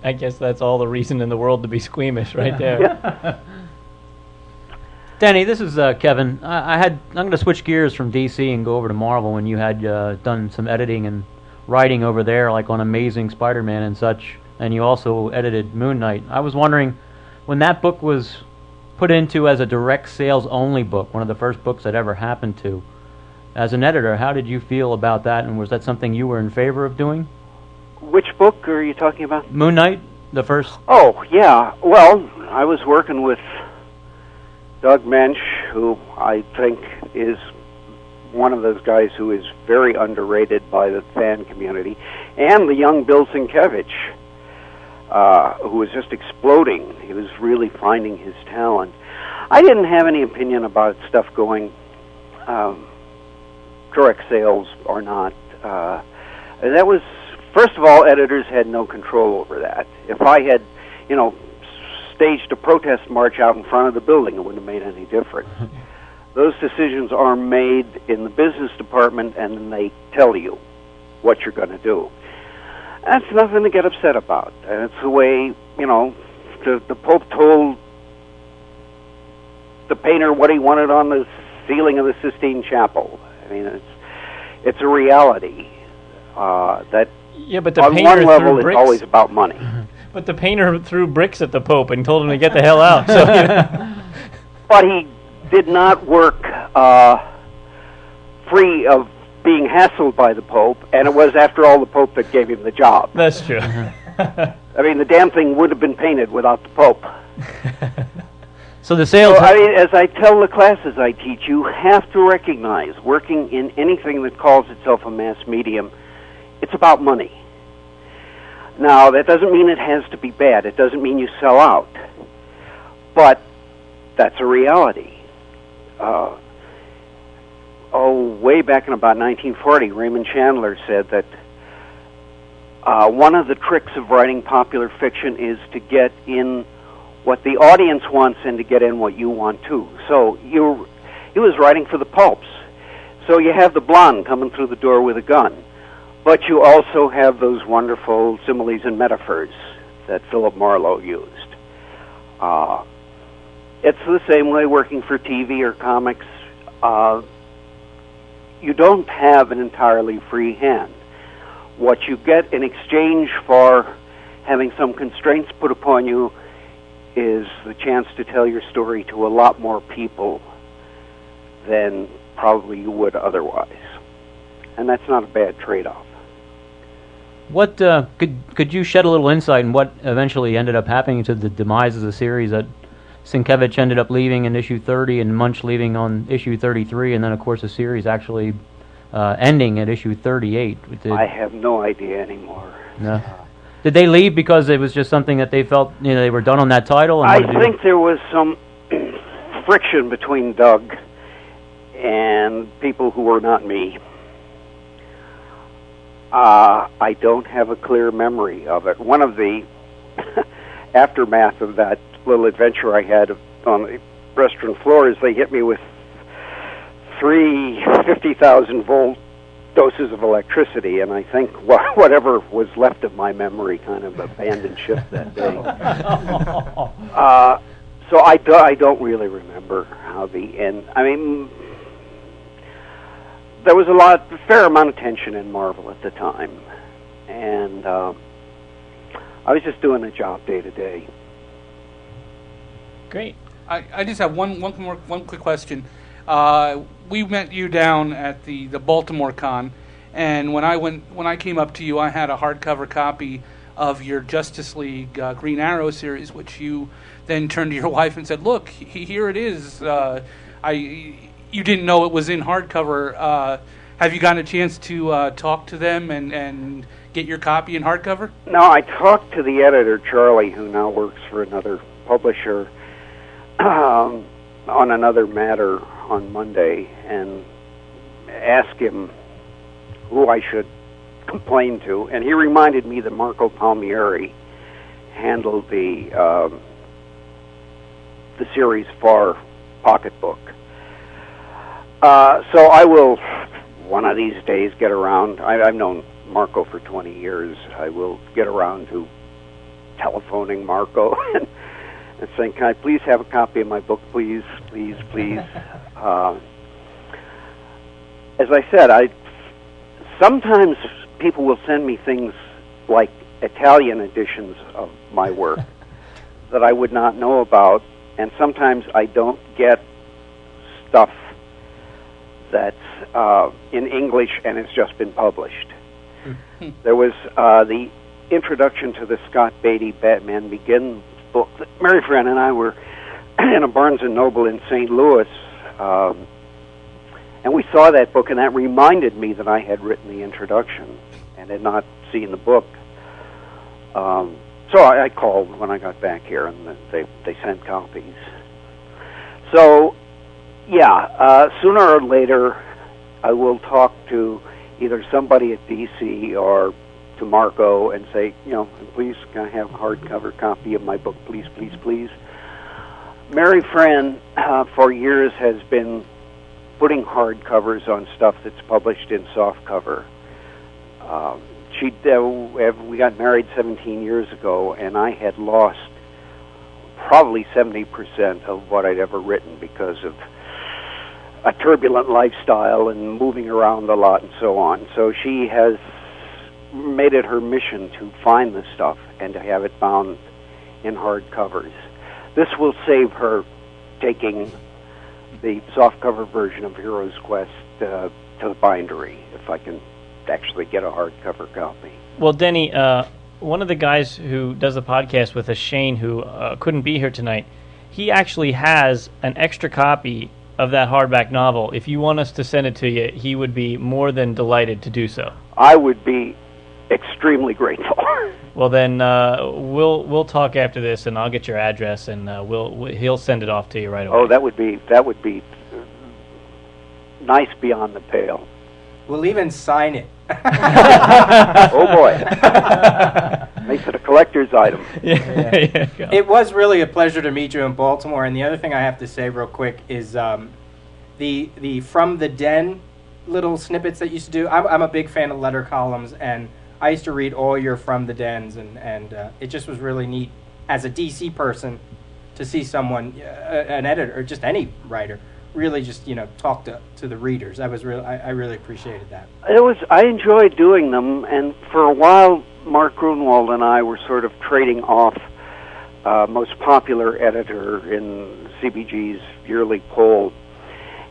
I guess that's all the reason in the world to be squeamish right there. Yeah. Denny, this is Kevin. I'm going to switch gears from DC and go over to Marvel when you had done some editing and writing over there, like on Amazing Spider-Man and such, and you also edited Moon Knight. I was wondering, when that book was put into as a direct sales only book, one of the first books that ever happened to, as an editor, how did you feel about that, and was that something you were in favor of doing? Which book are you talking about? Moon Knight, the first. Oh, yeah. Well, I was working with Doug Mensch, who I think is one of those guys who is very underrated by the fan community, and the young Bill Sienkiewicz, who was just exploding. He was really finding his talent. I didn't have any opinion about stuff going direct sales or not. That was, first of all, editors had no control over that. If I had, you know, staged a protest march out in front of the building, it wouldn't have made any difference. Those decisions are made in the business department, and then they tell you what you're going to do. That's nothing to get upset about. And it's the way, you know, the Pope told the painter what he wanted on the ceiling of the Sistine Chapel. I mean, it's a reality that yeah, but the on painter one level it's bricks. always about money. But the painter threw bricks at the Pope and told him to get the hell out. So, you know. But he did not work free of being hassled by the Pope, and it was, after all, the Pope that gave him the job. That's true. I mean, the damn thing would have been painted without the Pope. So the sales... So, I mean, as I tell the classes I teach, you have to recognize, working in anything that calls itself a mass medium, it's about money. Now, that doesn't mean it has to be bad. It doesn't mean you sell out. But that's a reality. Way back in about 1940, Raymond Chandler said that one of the tricks of writing popular fiction is to get in what the audience wants and to get in what you want too. So he was writing for the pulps. So you have the blonde coming through the door with a gun, but you also have those wonderful similes and metaphors that Philip Marlowe used. It's the same way working for TV or comics. You don't have an entirely free hand. What you get in exchange for having some constraints put upon you is the chance to tell your story to a lot more people than probably you would otherwise. And that's not a bad trade-off. What could you shed a little insight in what eventually ended up happening to the demise of the series, that Sienkiewicz ended up leaving in issue 30 and Munch leaving on issue 33, and then of course the series actually ending at issue 38? I have no idea anymore. No. Did they leave because it was just something that they felt, you know, they were done on that title? And I think there was some friction between Doug and people who were not me. I don't have a clear memory of it. One of the aftermath of that little adventure I had on the restaurant floor is they hit me with 3 50,000-volt doses of electricity, and I think whatever was left of my memory kind of abandoned ship that day. So I don't really remember how the end... I mean, there was a fair amount of tension in Marvel at the time, and I was just doing a job day to day. Great. I just have one quick question. We met you down at the Baltimore Con, and when I came up to you, I had a hardcover copy of your Justice League Green Arrow series, which you then turned to your wife and said, "Look, here it is." You didn't know it was in hardcover. Have you gotten a chance to talk to them and get your copy in hardcover? No, I talked to the editor, Charlie, who now works for another publisher, on another matter on Monday, and asked him who I should complain to. And he reminded me that Marco Palmieri handled the series Far pocketbook. So I will, one of these days, get around. I've known Marco for 20 years. I will get around to telephoning Marco and saying, "Can I please have a copy of my book, please, please, please?" As I said, sometimes people will send me things like Italian editions of my work that I would not know about, and sometimes I don't get stuff that's in English and it's just been published. There was the introduction to the Scott Beatty Batman Begins book that Mary Fran and I were in a Barnes & Noble in St. Louis, and we saw that book, and that reminded me that I had written the introduction and had not seen the book. So I called when I got back here, and they sent copies. So, yeah, sooner or later, I will talk to either somebody at DC or to Marco and say, please, can I have a hardcover copy of my book, please, please, please. Mary Fran, for years, has been putting hardcovers on stuff that's published in softcover. We got married 17 years ago, and I had lost probably 70% of what I'd ever written because of a turbulent lifestyle and moving around a lot and so on. So she has made it her mission to find the stuff and to have it bound in hardcovers. This will save her taking the softcover version of Heroes Quest to the bindery, if I can actually get a hardcover copy. Well, Denny, one of the guys who does the podcast with us, Shane, who couldn't be here tonight, he actually has an extra copy of that hardback novel. If you want us to send it to you, he would be more than delighted to do so. I would be extremely grateful. Well, then we'll talk after this, and I'll get your address, and he'll send it off to you right away. Oh, that would be nice beyond the pale. We'll even sign it. Oh boy, makes it a collector's item. Yeah. It was really a pleasure to meet you in Baltimore. And the other thing I have to say real quick is the From the Den little snippets that you used to do. I'm a big fan of letter columns, and I used to read all your From the Dens, and it just was really neat as a DC person to see someone, an editor or just any writer, really just talk to the readers. I really appreciated that. I enjoyed doing them, and for a while Mark Grunwald and I were sort of trading off most popular editor in CBG's yearly poll.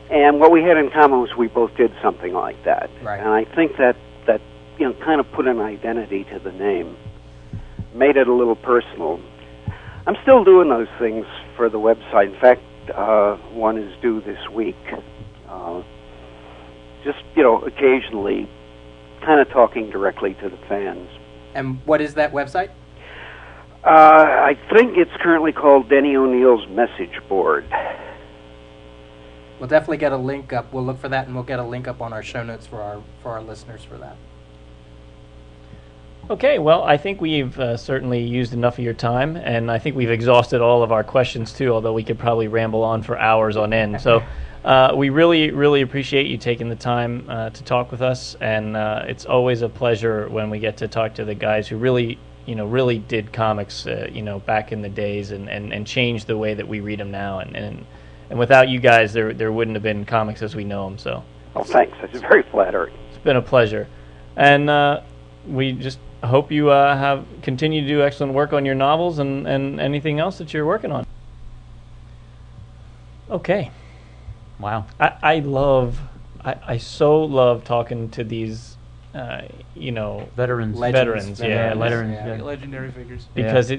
And what we had in common was we both did something like that. Right. And I think that kind of put an identity to the name, made it a little personal. I'm still doing those things for the website. In fact, one is due this week. Just, occasionally kind of talking directly to the fans. And what is that website? I think it's currently called Denny O'Neil's Message Board. We'll definitely get a link up. We'll look for that, and we'll get a link up on our show notes for our listeners for that. Okay, well, I think we've certainly used enough of your time, and I think we've exhausted all of our questions, too, although we could probably ramble on for hours on end. So we really, really appreciate you taking the time to talk with us, and it's always a pleasure when we get to talk to the guys who really did comics, back in the days and changed the way that we read them now. And without you guys, there wouldn't have been comics as we know them. So, oh, thanks. That's very flattering. It's been a pleasure, and we just hope you have continue to do excellent work on your novels and anything else that you're working on. Okay. Wow. I so love talking to these, Veterans. Veterans, yeah. Legendary figures. Because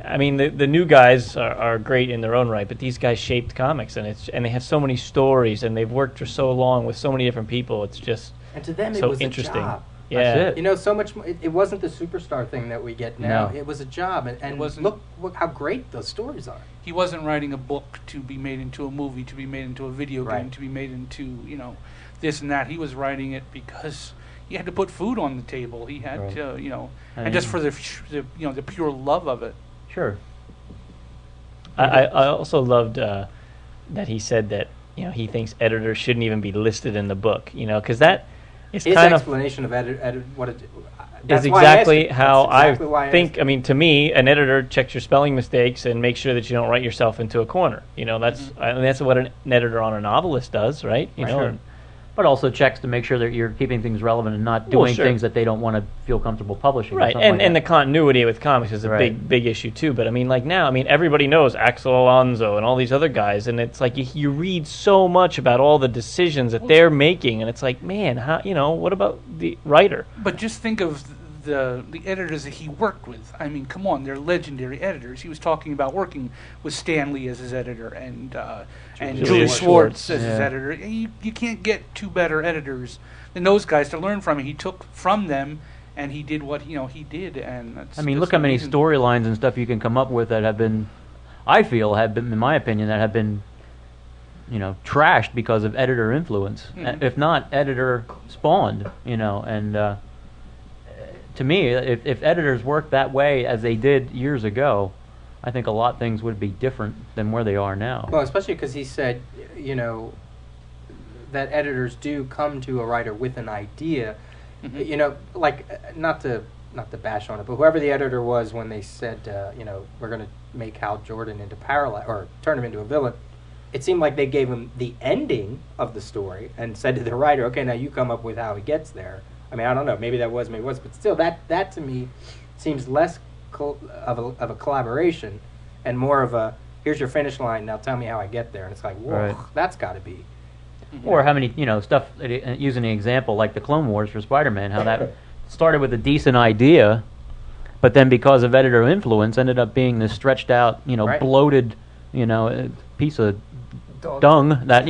I mean, the new guys are great in their own right, but these guys shaped comics, and they have so many stories, and they've worked for so long with so many different people. It's just And to them, so it was interesting. a job. Yeah. That's it. You know, so much. It wasn't the superstar thing that we get now. No. It was a job, and wasn't- look how great those stories are. He wasn't writing a book to be made into a movie, to be made into a video game, Right. to be made into, this and that. He was writing it because he had to put food on the table. He had Right. to, and just for the pure love of it. Sure. I also loved that he said that he thinks editors shouldn't even be listed in the book. Because that is His kind of explanation of what it is that's why I asked exactly it. how That's exactly why I think. asked it. I mean, to me, an editor checks your spelling mistakes and makes sure that you don't write yourself into a corner. That's what an editor on a novelist does, right? Sure. But also checks to make sure that you're keeping things relevant and not doing sure. things that they don't want to feel comfortable publishing. or Right, something and like the continuity with comics is a Right. big issue too. But I mean, like now, everybody knows Axel Alonso and all these other guys, and it's like you read so much about all the decisions that they're making, and it's like, man, how what about the writer? But just think of the editors that he worked with. I mean, come on, they're legendary editors. He was talking about working with Stan Lee as his editor and Julius Schwartz as his Yeah. editor. You can't get two better editors than those guys to learn from. He took from them, and he did what he did. And that's look how many amazing. storylines and stuff you can come up with that have been, I feel, in my opinion, that have been, trashed because of editor influence, if not editor spawned. And to me, if editors worked that way as they did years ago, I think a lot of things would be different than where they are now. Well, especially because he said, that editors do come to a writer with an idea. Like not to bash on it, but whoever the editor was when they said, we're going to make Hal Jordan into Parallax or turn him into a villain. It seemed like they gave him the ending of the story and said to the writer, "Okay, now you come up with how he gets there." I mean, I don't know. Maybe that was, maybe it was, but still, that to me seems less of a collaboration and more of a here's your finish line. Now tell me how I get there. And it's like, whoa, Right. that's got to be. Or how many, stuff, using the example like the Clone Wars for Spider-Man, how that started with a decent idea, but then because of editor influence ended up being this stretched out, Right. bloated, piece of dung that,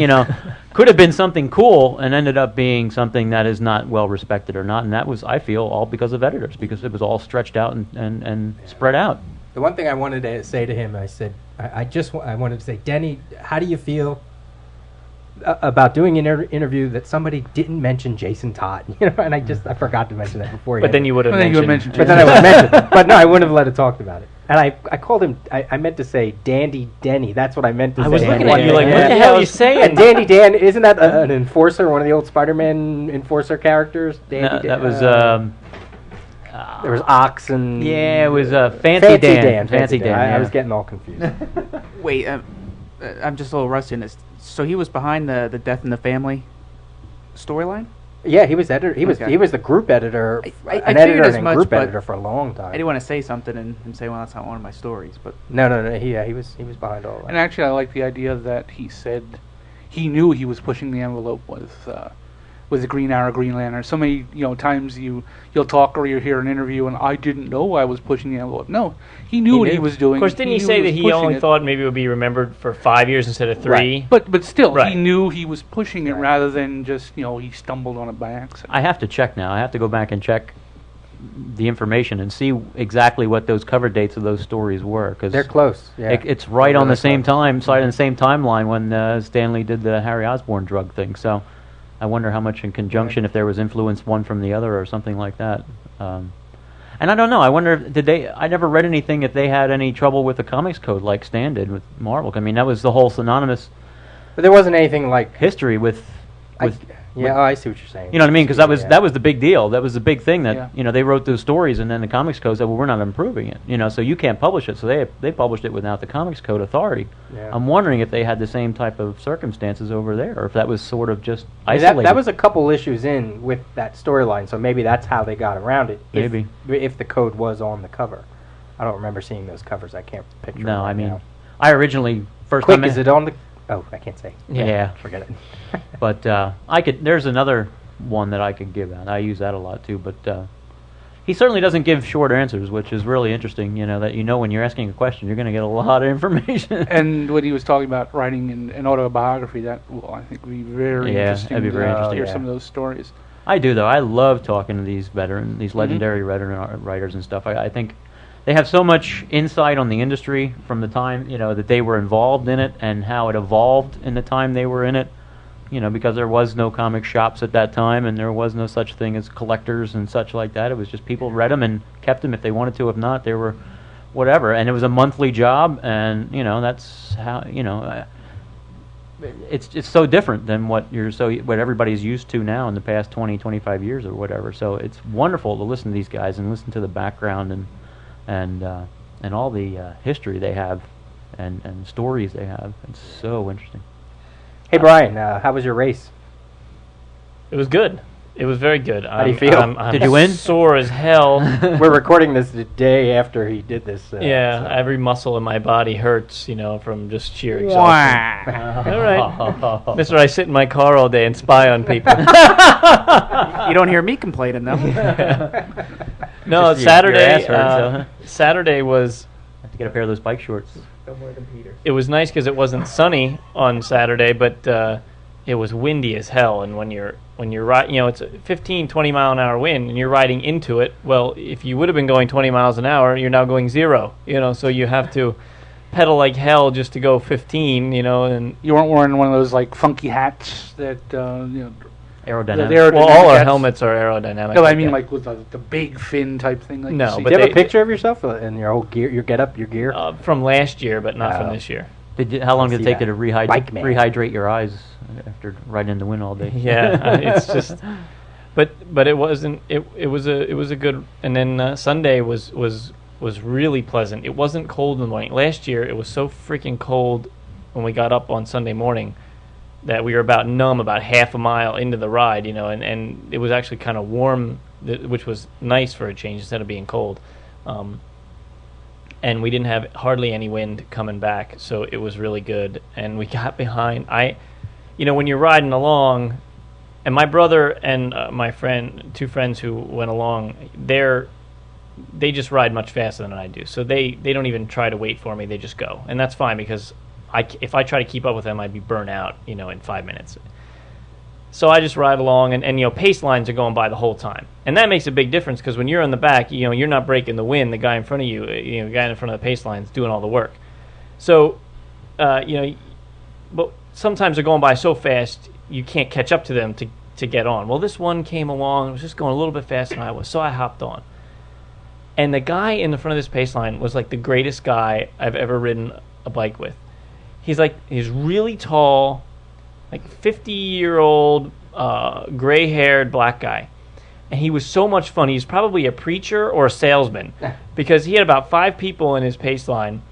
could have been something cool and ended up being something that is not well respected or not. And that was, I feel, all because of editors, because it was all stretched out and spread out. The one thing I wanted to say to him, I said, I wanted to say, Denny, how do you feel about doing an interview that somebody didn't mention Jason Todd? And I forgot to mention that before. But then you would have Well, then you would mentioned. But then I would have mentioned it. But no, I wouldn't have let it talk about it. And I called him, I meant to say Dandy Denny. That's what I meant to say. I was looking one at you day. like, what the hell are you saying? And Dandy Dan, isn't that an enforcer, one of the old Spider-Man enforcer characters? Dandy That was... there was Ox and... yeah, it was Fancy Dan. Fancy Dan. I yeah. was getting all confused. Wait, I'm just a little rusty on this. So he was behind the Death in the Family storyline? Yeah, he was editor. He was Okay. he was the group editor, I an figured editor as and much, group but editor for a long time. I didn't want to say something and say, well, that's not one of my stories. But No. He was behind all that. And actually, I like the idea that he said he knew he was pushing the envelope with the Green Arrow, Green Lantern. So many times you'll talk or you hear an interview and I didn't know I was pushing the envelope. No, he knew what he was doing. Of course, didn't he knew say was that he pushing only it. thought maybe it would be remembered for 5 years instead of 3? Right. But still, Right. he knew he was pushing it rather than just he stumbled on it by accident. I have to check now. I have to go back and check the information and see exactly what those cover dates of those stories were. Cause They're close. Yeah, it's right on the really same close. same timeline when Stanley did the Harry Osborn drug thing. So I wonder how much in conjunction, if there was influence one from the other or something like that. And I don't know. I wonder if I never read anything if they had any trouble with the comics code like Stan did with Marvel. I mean, that was the whole synonymous But there wasn't anything like. history with I see what you're saying. you know what I mean? Because Yeah. that was the big deal. That was the big thing that Yeah. they wrote those stories, and then the comics code said, "Well, we're not improving it." So you can't publish it. So they published it without the comics code authority. Yeah. I'm wondering if they had the same type of circumstances over there, or if that was sort of just I mean, isolated. that was a couple issues in with that storyline, so maybe that's how they got around it. Maybe. If the code was on the cover. I don't remember seeing those covers. I can't picture no. them I right mean, now. I originally first Quick, time is it on the Oh, I can't say. Yeah. Forget it. But there's another one that I could give out. I use that a lot too, but he certainly doesn't give short answers, which is really interesting, that when you're asking a question, you're going to get a lot of information. And when he was talking about writing an autobiography, that will, I think, be very interesting. That'd be very to interesting. hear some of those stories. I do, though. I love talking to these legendary veteran writers and stuff. I think they have so much insight on the industry from the time, that they were involved in it and how it evolved in the time they were in it. Because there was no comic shops at that time, and there was no such thing as collectors and such like that. It was just people read them and kept them if they wanted to. If not, they were whatever. And it was a monthly job, and that's how it's so different than what everybody's used to now in the past 20, 25 years or whatever. So it's wonderful to listen to these guys and listen to the background and all the history they have and stories they have. It's so interesting. Hey, Brian, how was your race? It was good. It was very good. How do you feel? I'm Did you win? Sore as hell. We're recording this the day after he did this. Yeah, so. Every muscle in my body hurts, from just sheer exhaustion. All right. Mister, I sit in my car all day and spy on people. You don't hear me complaining, though. No, Just Saturday. your ass hurts, Saturday was. I have to get a pair of those bike shorts. It was nice because it wasn't sunny on Saturday, but it was windy as hell. And when you're riding, it's a 15, 20 mile an hour wind, and you're riding into it. Well, if you would have been going 20 miles an hour, you're now going 0. So you have to pedal like hell just to go 15. And You weren't wearing one of those like funky hats that Aerodynamic. well, all our helmets are aerodynamic. No, I mean like with the big fin type thing. Like No, you see. but Do you have they- a picture of yourself and your whole gear, your getup, your gear? From last year, but not from Oh. this year. How long did it see take you that. to Bike man. rehydrate your eyes after riding in the wind all day? Yeah, it's just. But it wasn't. It was a good. And then Sunday was really pleasant. It wasn't cold in the morning. Last year it was so freaking cold when we got up on Sunday morning that we were about numb about half a mile into the ride. And it was actually kind of warm, which was nice for a change instead of being cold. And we didn't have hardly any wind coming back, so it was really good. And we got behind. When you're riding along, and my brother and my friend, 2 friends who went along, they just ride much faster than I do. So they don't even try to wait for me. They just go, and that's fine because if I try to keep up with them, I'd be burnt out, in 5 minutes. So I just ride along, and pace lines are going by the whole time, and that makes a big difference because when you're in the back, you're not breaking the wind. The guy in front of you, the guy in front of the pace line is doing all the work. So, but sometimes they're going by so fast you can't catch up to them to get on. Well, this one came along, it was just going a little bit faster than I was, so I hopped on. And the guy in the front of this pace line was like the greatest guy I've ever ridden a bike with. He's really tall, like 50-year-old, gray-haired black guy. And he was so much fun. He's probably a preacher or a salesman because he had about 5 people in his pace line.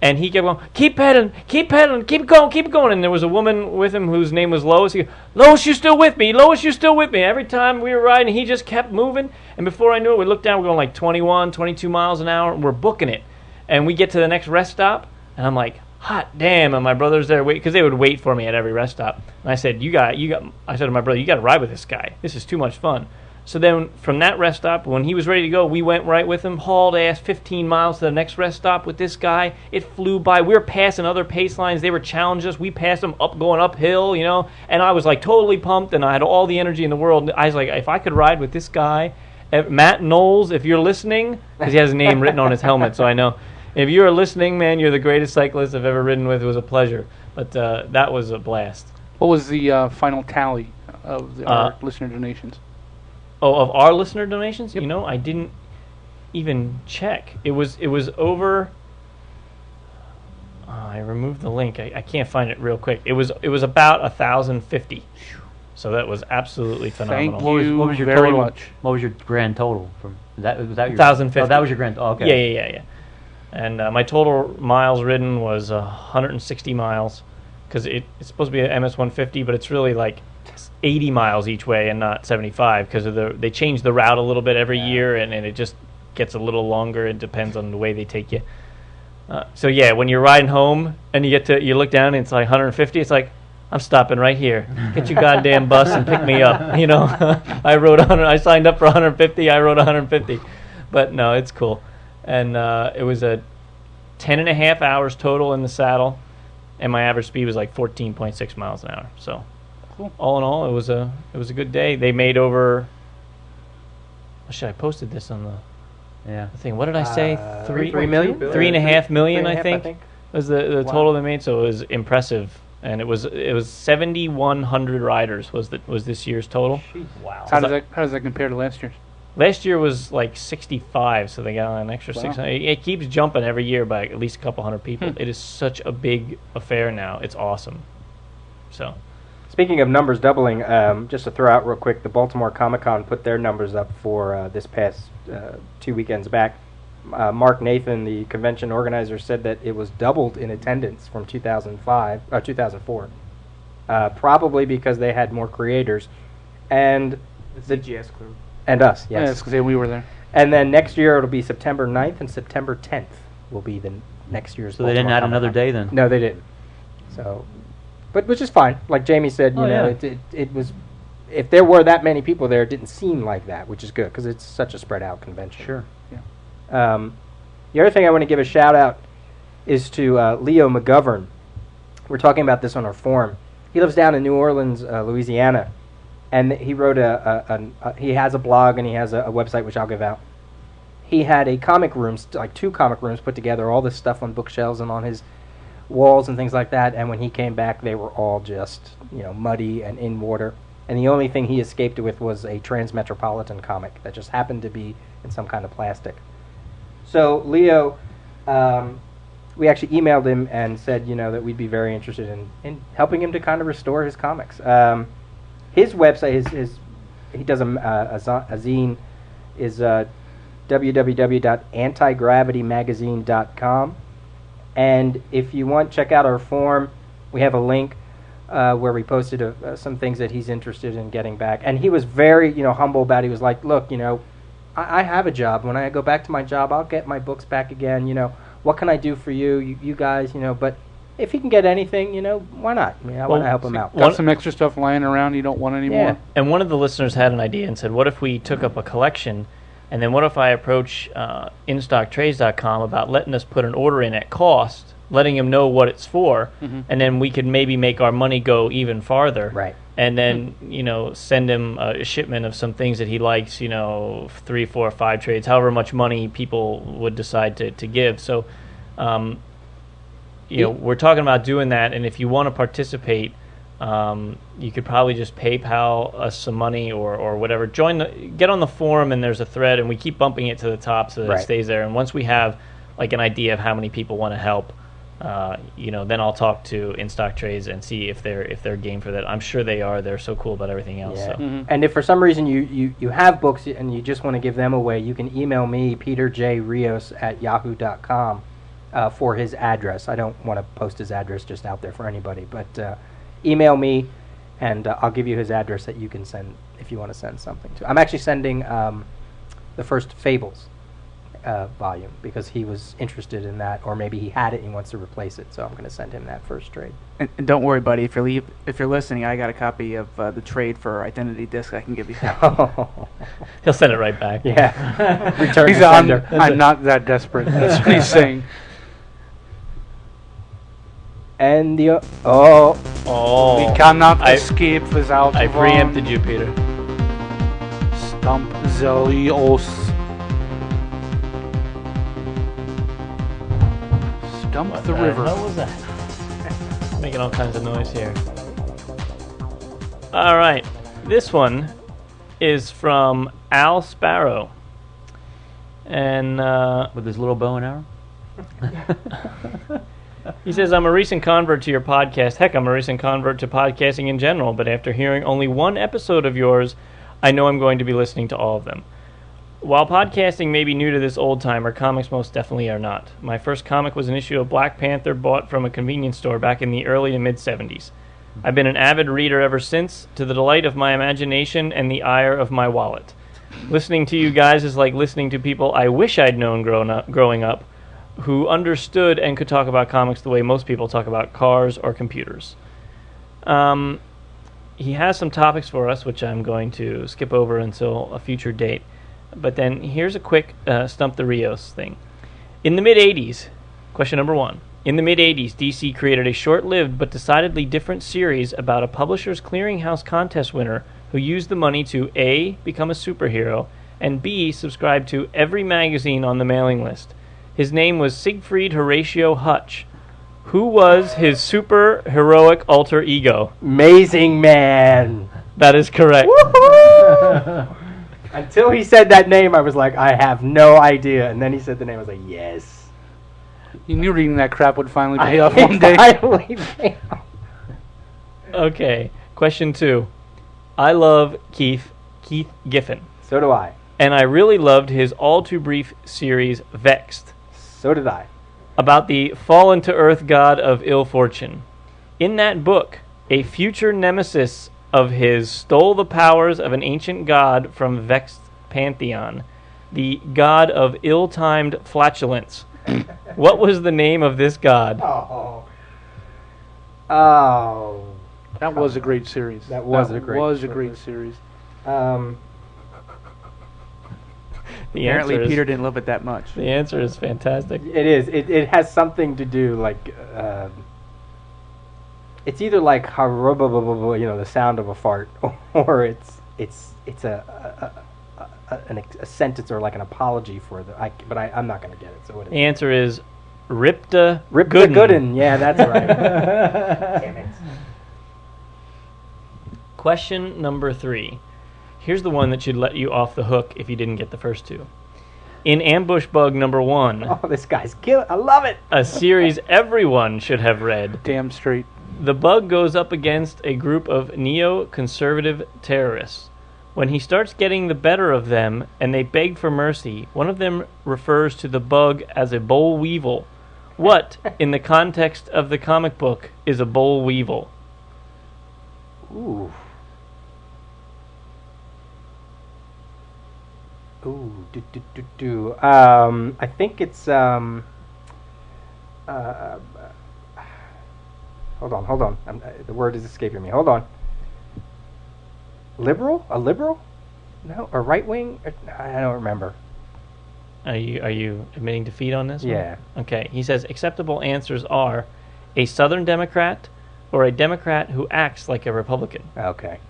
And he kept going, keep pedaling, keep going. And there was a woman with him whose name was Lois. He goes, Lois, you still with me? Lois, you still with me? Every time we were riding, he just kept moving. And before I knew it, we looked down, we're going like 21, 22 miles an hour, and we're booking it. And we get to the next rest stop, and I'm like, hot damn, and my brother's there waiting because they would wait for me at every rest stop. And I said, I said to my brother, you got to ride with this guy. This is too much fun. So then from that rest stop, when he was ready to go, we went right with him, hauled ass 15 miles to the next rest stop with this guy. It flew by. We were passing other pace lines. They were challenging us. We passed them going uphill, and I was like totally pumped, and I had all the energy in the world. I was like, if I could ride with this guy, Matt Knowles, if you're listening, because he has his name written on his helmet, so I know. If you're listening, man, you're the greatest cyclist I've ever ridden with. It was a pleasure. But that was a blast. What was the final tally of our listener donations? Oh, of our listener donations? Yep. I didn't even check. It was over. I removed the link. I can't find it real quick. It was about 1,050. So that was absolutely phenomenal. Thank you What was your very total? much. What was your grand total? Was that your 1,050. Oh, that was your grand. Oh, okay. Yeah. And my total miles ridden was 160 miles because it's supposed to be an MS-150, but it's really like 80 miles each way and not 75 because they change the route a little bit every year, and it just gets a little longer. It depends on the way they take you. So yeah, when you're riding home and you look down and it's like 150, it's like, I'm stopping right here. Get your goddamn bus and pick me up. You know, I signed up for 150. I rode 150, but no, it's cool. And it was a 10.5 hours total in the saddle, and my average speed was like 14.6 miles an hour. So, cool. All in all, it was a good day. They made over. I posted this on the thing. What did I say? 3 million, 3.5 million. I think was the Wow. total they made. So it was impressive. And it was 7,100 riders was this year's total. Wow. How does that compare to last year's? Last year was like 65, so they got an extra Wow. 600. It keeps jumping every year by at least a couple hundred people. It is such a big affair now. It's awesome. So, Speaking of numbers doubling, just to throw out real quick, the Baltimore Comic-Con put their numbers up for this past 2 weekends back. Mark Nathan, the convention organizer, said that it was doubled in attendance from 2004, probably because they had more creators, and The CGS crew. and us, Yeah, yes. because we were there. And then next year it'll be September 9th and September 10th will be the next year's. So they didn't Baltimore add another Comic-Con. day then? No, they didn't. So, but which is fine. Like Jamie said, you Oh, know, yeah. it was. If there were that many people there, it didn't seem like that, which is good because it's such a spread out convention. Sure. The other thing I want to give a shout out is to Leo McGovern. We're talking about this on our forum. He lives down in New Orleans, Louisiana, and he wrote he has a blog and he has a website which I'll give out. He had a comic room, like 2 comic rooms put together, all this stuff on bookshelves and on his walls and things like that. And when he came back, they were all just muddy and in water. And the only thing he escaped with was a Transmetropolitan comic that just happened to be in some kind of plastic. So Leo, we actually emailed him and said, that we'd be very interested in helping him to kind of restore his comics. His website, he does a zine, is www.antigravitymagazine.com. And if you want, check out our forum. We have a link where we posted some things that he's interested in getting back. And he was very, humble about it. He was like, look, I have a job. When I go back to my job, I'll get my books back again. What can I do for you guys? But if he can get anything, why not? I want to help him out. Got some extra stuff lying around you don't want anymore? Yeah. and one of the listeners had an idea and said, what if we took up a collection, and then what if I approach InStockTrades.com about letting us put an order in at cost, letting him know what it's for, and then we could maybe make our money go even farther. Right. And then, send him a shipment of some things that he likes, 3, 4, 5 trades, however much money people would decide to give. So, we're talking about doing that, and if you want to participate, you could probably just PayPal us some money or whatever. Get on the forum, and there's a thread, and we keep bumping it to the top so that it stays there. And once we have like an idea of how many people want to help, then I'll talk to In Stock Trades and see if they're game for that. I'm sure they are. They're so cool about everything else. Yeah. So. And if for some reason you have books and you just want to give them away, you can email me, peterjrios@yahoo.com, for his address. I don't want to post his address just out there for anybody, but email me, and I'll give you his address that you can send if you want to send something to. I'm actually sending the first Fables volume because he was interested in that, or maybe he had it and he wants to replace it, so I'm going to send him that first trade. And don't worry, buddy. If you're listening, I got a copy of the trade for Identity Disc I can give you. He'll send it right back. Yeah. Return He's to on. sender. I'm not that desperate. That's what he's saying. And the Oh. We cannot escape without. I preempted you, Peter. Stump Zelios. Stump What the river. hell was that? Making all kinds of noise here. All right, this one is from Al Sparrow, and With his little bow and arrow? he says, I'm a recent convert to your podcast. Heck, I'm a recent convert to podcasting in general, but after hearing only one episode of yours, I know I'm going to be listening to all of them. While podcasting may be new to this old-timer, comics most definitely are not. My first comic was an issue of Black Panther bought from a convenience store back in the early to mid-'70s. I've been an avid reader ever since, to the delight of my imagination and the ire of my wallet. Listening to you guys is like listening to people I wish I'd known growing up, who understood and could talk about comics the way most people talk about cars or computers. He has some topics for us, which I'm going to skip over until a future date. But then here's a quick Stump the Rios thing. In the mid-'80s, question number 1. In the mid-'80s, DC created a short-lived but decidedly different series about a Publishers Clearinghouse contest winner who used the money to A, become a superhero, and B, subscribe to every magazine on the mailing list. His name was Siegfried Horatio Hutch. Who was his super heroic alter ego? Amazing Man. That is correct. Until he said that name, I was like, I have no idea. And then he said the name, I was like, yes. You knew reading that crap would finally pay off one day. Finally pay off. Okay, question 2. I love Keith Giffen. So do I. And I really loved his all-too-brief series, Vexed, So did I. about the fallen-to-earth god of ill fortune. In that book, a future nemesis of his stole the powers of an ancient god from Vexed pantheon, the god of ill-timed flatulence. What was the name of this god? Oh. That was a great series. That was a great series. The Apparently, answer is, Peter didn't love it that much. The answer is fantastic. It is. It has something to do like it's either like the sound of a fart, or it's a sentence or like an apology for the. But I'm not going to get it. So what is The answer is Ripta Ripta Gooden. Yeah, that's right. Damn it. Question number 3. Here's the one that should let you off the hook if you didn't get the first 2. In Ambush Bug number 1, Oh, this guy's killing. I love it. a series everyone should have read, Damn straight. the Bug goes up against a group of neo-conservative terrorists. When he starts getting the better of them and they beg for mercy, one of them refers to the Bug as a boll weevil. What, in the context of the comic book, is a boll weevil? Ooh. I think it's hold on. The word is escaping me. Hold on. Liberal? A liberal? No, or right wing? I don't remember. Are you admitting defeat on this one? Yeah. Okay. He says acceptable answers are a Southern Democrat or a Democrat who acts like a Republican. Okay.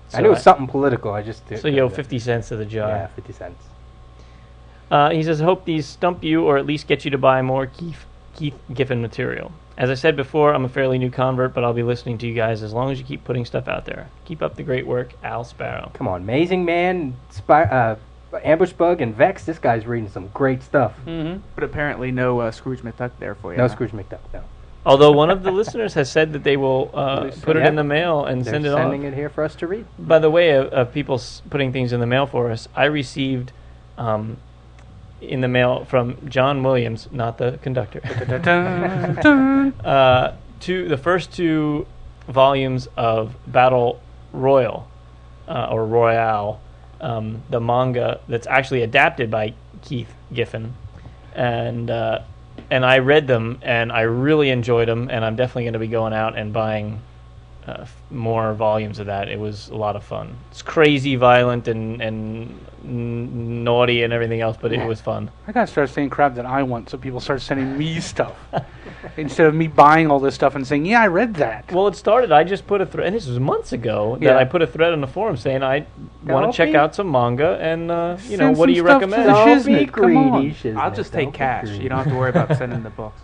So I knew it was something political. I just So you owe 50 cents to the jar. Yeah, 50 cents. He says, hope these stump you or at least get you to buy more Keith Giffen material. As I said before, I'm a fairly new convert, but I'll be listening to you guys as long as you keep putting stuff out there. Keep up the great work, Al Sparrow. Come on, Amazing Man, Ambush Bug, and Vex. This guy's reading some great stuff. Mm-hmm. But apparently no Scrooge McDuck there for you. No huh? Scrooge McDuck, no. Although one of the listeners has said that they will put it Yep. in the mail and They're send it off. sending it here for us to read. By the way, of people putting things in the mail for us, I received in the mail from John Williams, not the conductor, the first 2 volumes of Battle Royal, or Royale, the manga that's actually adapted by Keith Giffen, and I read them, and I really enjoyed them, and I'm definitely going to be going out and buying more volumes of that. It was a lot of fun. It's crazy, violent, and naughty and everything else, but it was fun. I gotta start saying crap that I want, so people start sending me stuff instead of me buying all this stuff and saying, "Yeah, I read that." Well, it started. I just put a thread, and this was months ago, that Yeah. I put a thread on the forum saying I want Don't to check be- out some manga, and Send what some do you stuff to recommend? the Don't shiznit, be come on. greedy, shiznit. I'll just Don't take be cash. greedy. You don't have to worry about sending the books.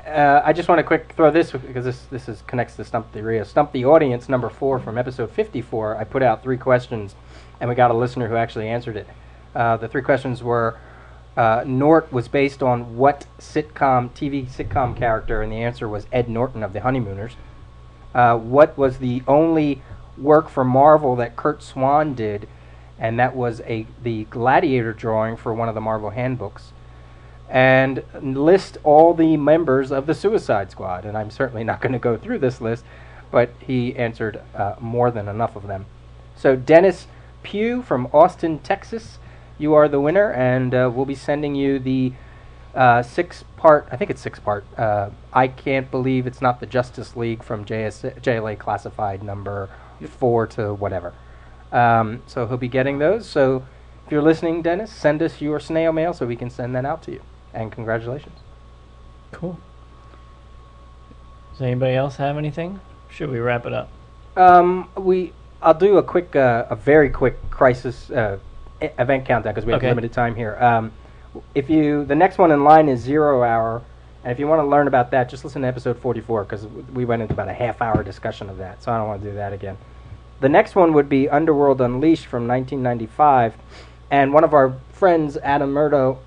I just want to quick throw this because this is connects to Stump the Rio. Stump the Audience number 4 from episode 54. I put out 3 questions, and we got a listener who actually answered it. The 3 questions were, Nort was based on what TV sitcom character? And the answer was Ed Norton of the Honeymooners. What was the only work for Marvel that Kurt Swan did? And that was the Gladiator drawing for one of the Marvel handbooks. And list all the members of the Suicide Squad. And I'm certainly not going to go through this list, but he answered more than enough of them. So Dennis Pugh from Austin, Texas, you are the winner, and we'll be sending you the 6-part. I think it's 6-part. I Can't Believe It's Not the Justice League from JLA Classified number 4 to whatever. So he'll be getting those. So if you're listening, Dennis, send us your snail mail so we can send that out to you. And congratulations. Cool. Does anybody else have anything? Should we wrap it up? I'll do a very quick crisis event countdown because we have limited time here. The next one in line is 0 Hour, and if you want to learn about that, just listen to episode 44 because we went into about a half-hour discussion of that, so I don't want to do that again. The next one would be Underworld Unleashed from 1995, and one of our friends, Adam Murdo,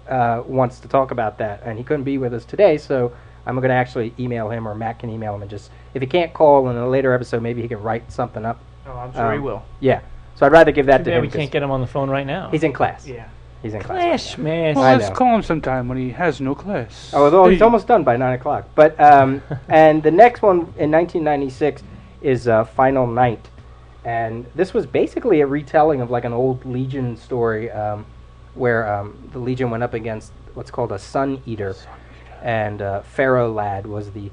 wants to talk about that, and he couldn't be with us today, so I'm going to actually email him, or Matt can email him, and just, if he can't call in a later episode, maybe he can write something up. Oh, I'm sure he will. Yeah. So I'd rather give that to him. We can't get him on the phone right now. He's in class. Yeah. He's in class. Class, man. Well, let's call him sometime when he has no class. Oh, he's almost done by 9 o'clock. But and the next one in 1996 is Final Night, and this was basically a retelling of like an old Legion story, where the Legion went up against what's called a Sun Eater, and Pharaoh Lad was the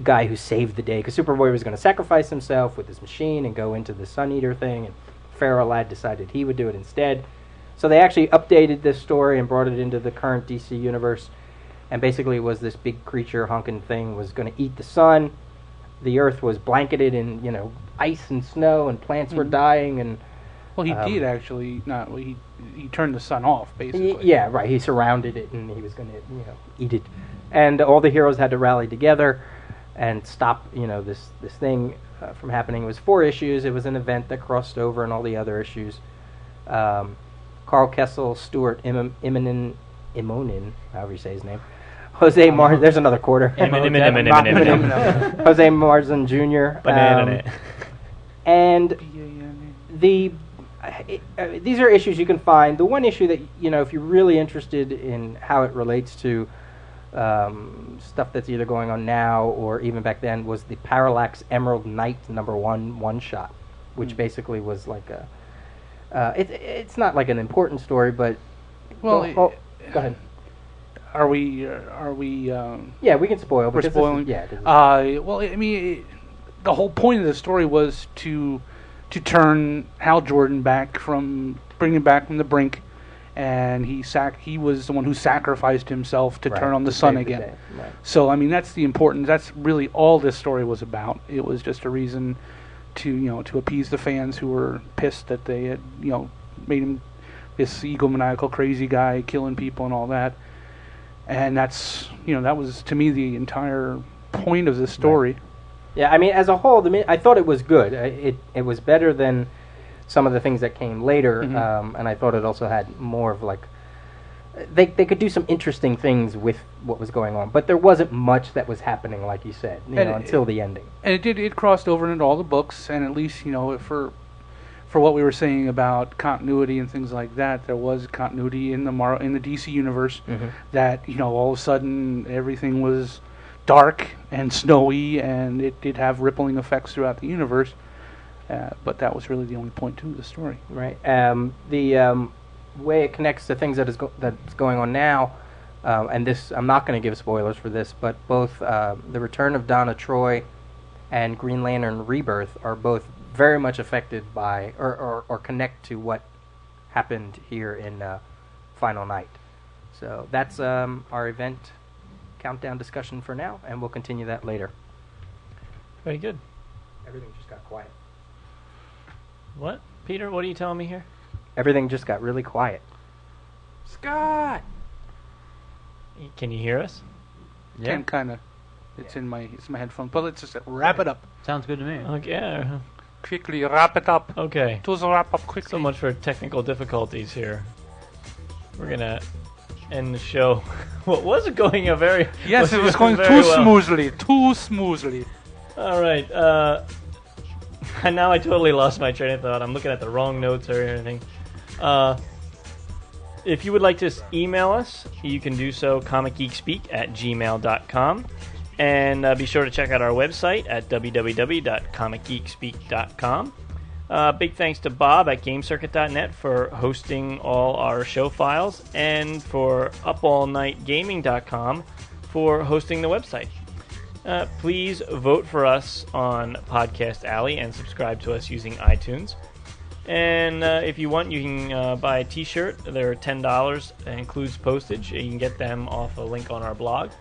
guy who saved the day because Superboy was going to sacrifice himself with his machine and go into the Sun Eater thing, and Pharaoh Lad decided he would do it instead. So they actually updated this story and brought it into the current DC universe, and basically it was this big creature honking thing was going to eat the sun. The Earth was blanketed in ice and snow, and plants were dying. And well, he did actually not. He turned the sun off basically. Yeah, right. He surrounded it, and he was going to eat it. And all the heroes had to rally together and stop this thing from happening. It was 4 issues. It was an event that crossed over and all the other issues. Carl Kessel, Stuart Imonen, however you say his name. Jose Mar. There's another quarter. Jose Marzan Jr. And these are issues you can find. The one issue that if you're really interested in how it relates to stuff that's either going on now or even back then was the Parallax Emerald Knight #1 one-shot, which basically was like a. It's not like an important story, but go ahead. Are we? Yeah, we can spoil. We're spoiling. Well, I mean, the whole point of the story was to turn Hal Jordan bring him back from the brink, and he was the one who sacrificed himself to turn on the sun again. Right. So I mean, that's the important. That's really all this story was about. It was just a reason to appease the fans who were pissed that they had made him this egomaniacal crazy guy killing people and all that. And that's that was to me the entire point of the story. Right. Yeah, I mean, as a whole, I thought it was good. It was better than some of the things that came later, and I thought it also had more of like they could do some interesting things with what was going on, but there wasn't much that was happening, like you said, until the ending. And it crossed over into all the books, and at least for what we were saying about continuity and things like that, there was continuity in the DC universe. That all of a sudden everything was dark and snowy, and it did have rippling effects throughout the universe. But that was really the only point to the story. Right. The way it connects to things that's going on now, and this I'm not going to give spoilers for this, but both the return of Donna Troy and Green Lantern Rebirth are both very much affected by or connect to what happened here in Final Night. So that's our event countdown discussion for now, and we'll continue that later. Very good. Everything just got quiet. What? Peter, what are you telling me here? Everything just got really quiet. Scott! Can you hear us? Yeah. Can kind of. It's in my headphones. But let's just wrap it up. Sounds good to me. Okay. Quickly wrap it up. Okay. To wrap up quickly. So much for technical difficulties here. We're gonna end the show. What was it going very? Yes, it was going too smoothly. Too smoothly. All right. And now I totally lost my train of thought. I'm looking at the wrong notes or anything. If you would like to email us, you can do so comicgeekspeak@gmail.com. And be sure to check out our website at www.comicgeekspeak.com. Big thanks to Bob at GameCircuit.net for hosting all our show files, and for UpAllNightGaming.com for hosting the website. Please vote for us on Podcast Alley and subscribe to us using iTunes. And if you want, you can buy a t-shirt. They're $10. That includes postage. You can get them off a link on our blog.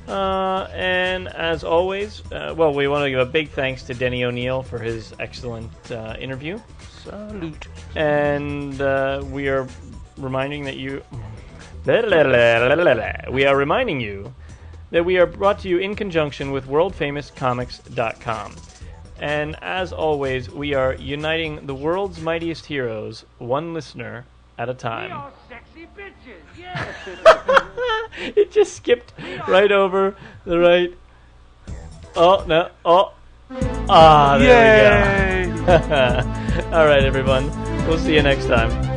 And as always, we want to give a big thanks to Denny O'Neil for his excellent interview. Salute. And we are reminding that you... We are reminding you that we are brought to you in conjunction with WorldFamousComics.com. And as always, we are uniting the world's mightiest heroes, one listener at a time. We are sexy bitches, yeah. It just skipped right over the right. Oh, no. Oh. Ah, there we go. All right, everyone. We'll see you next time.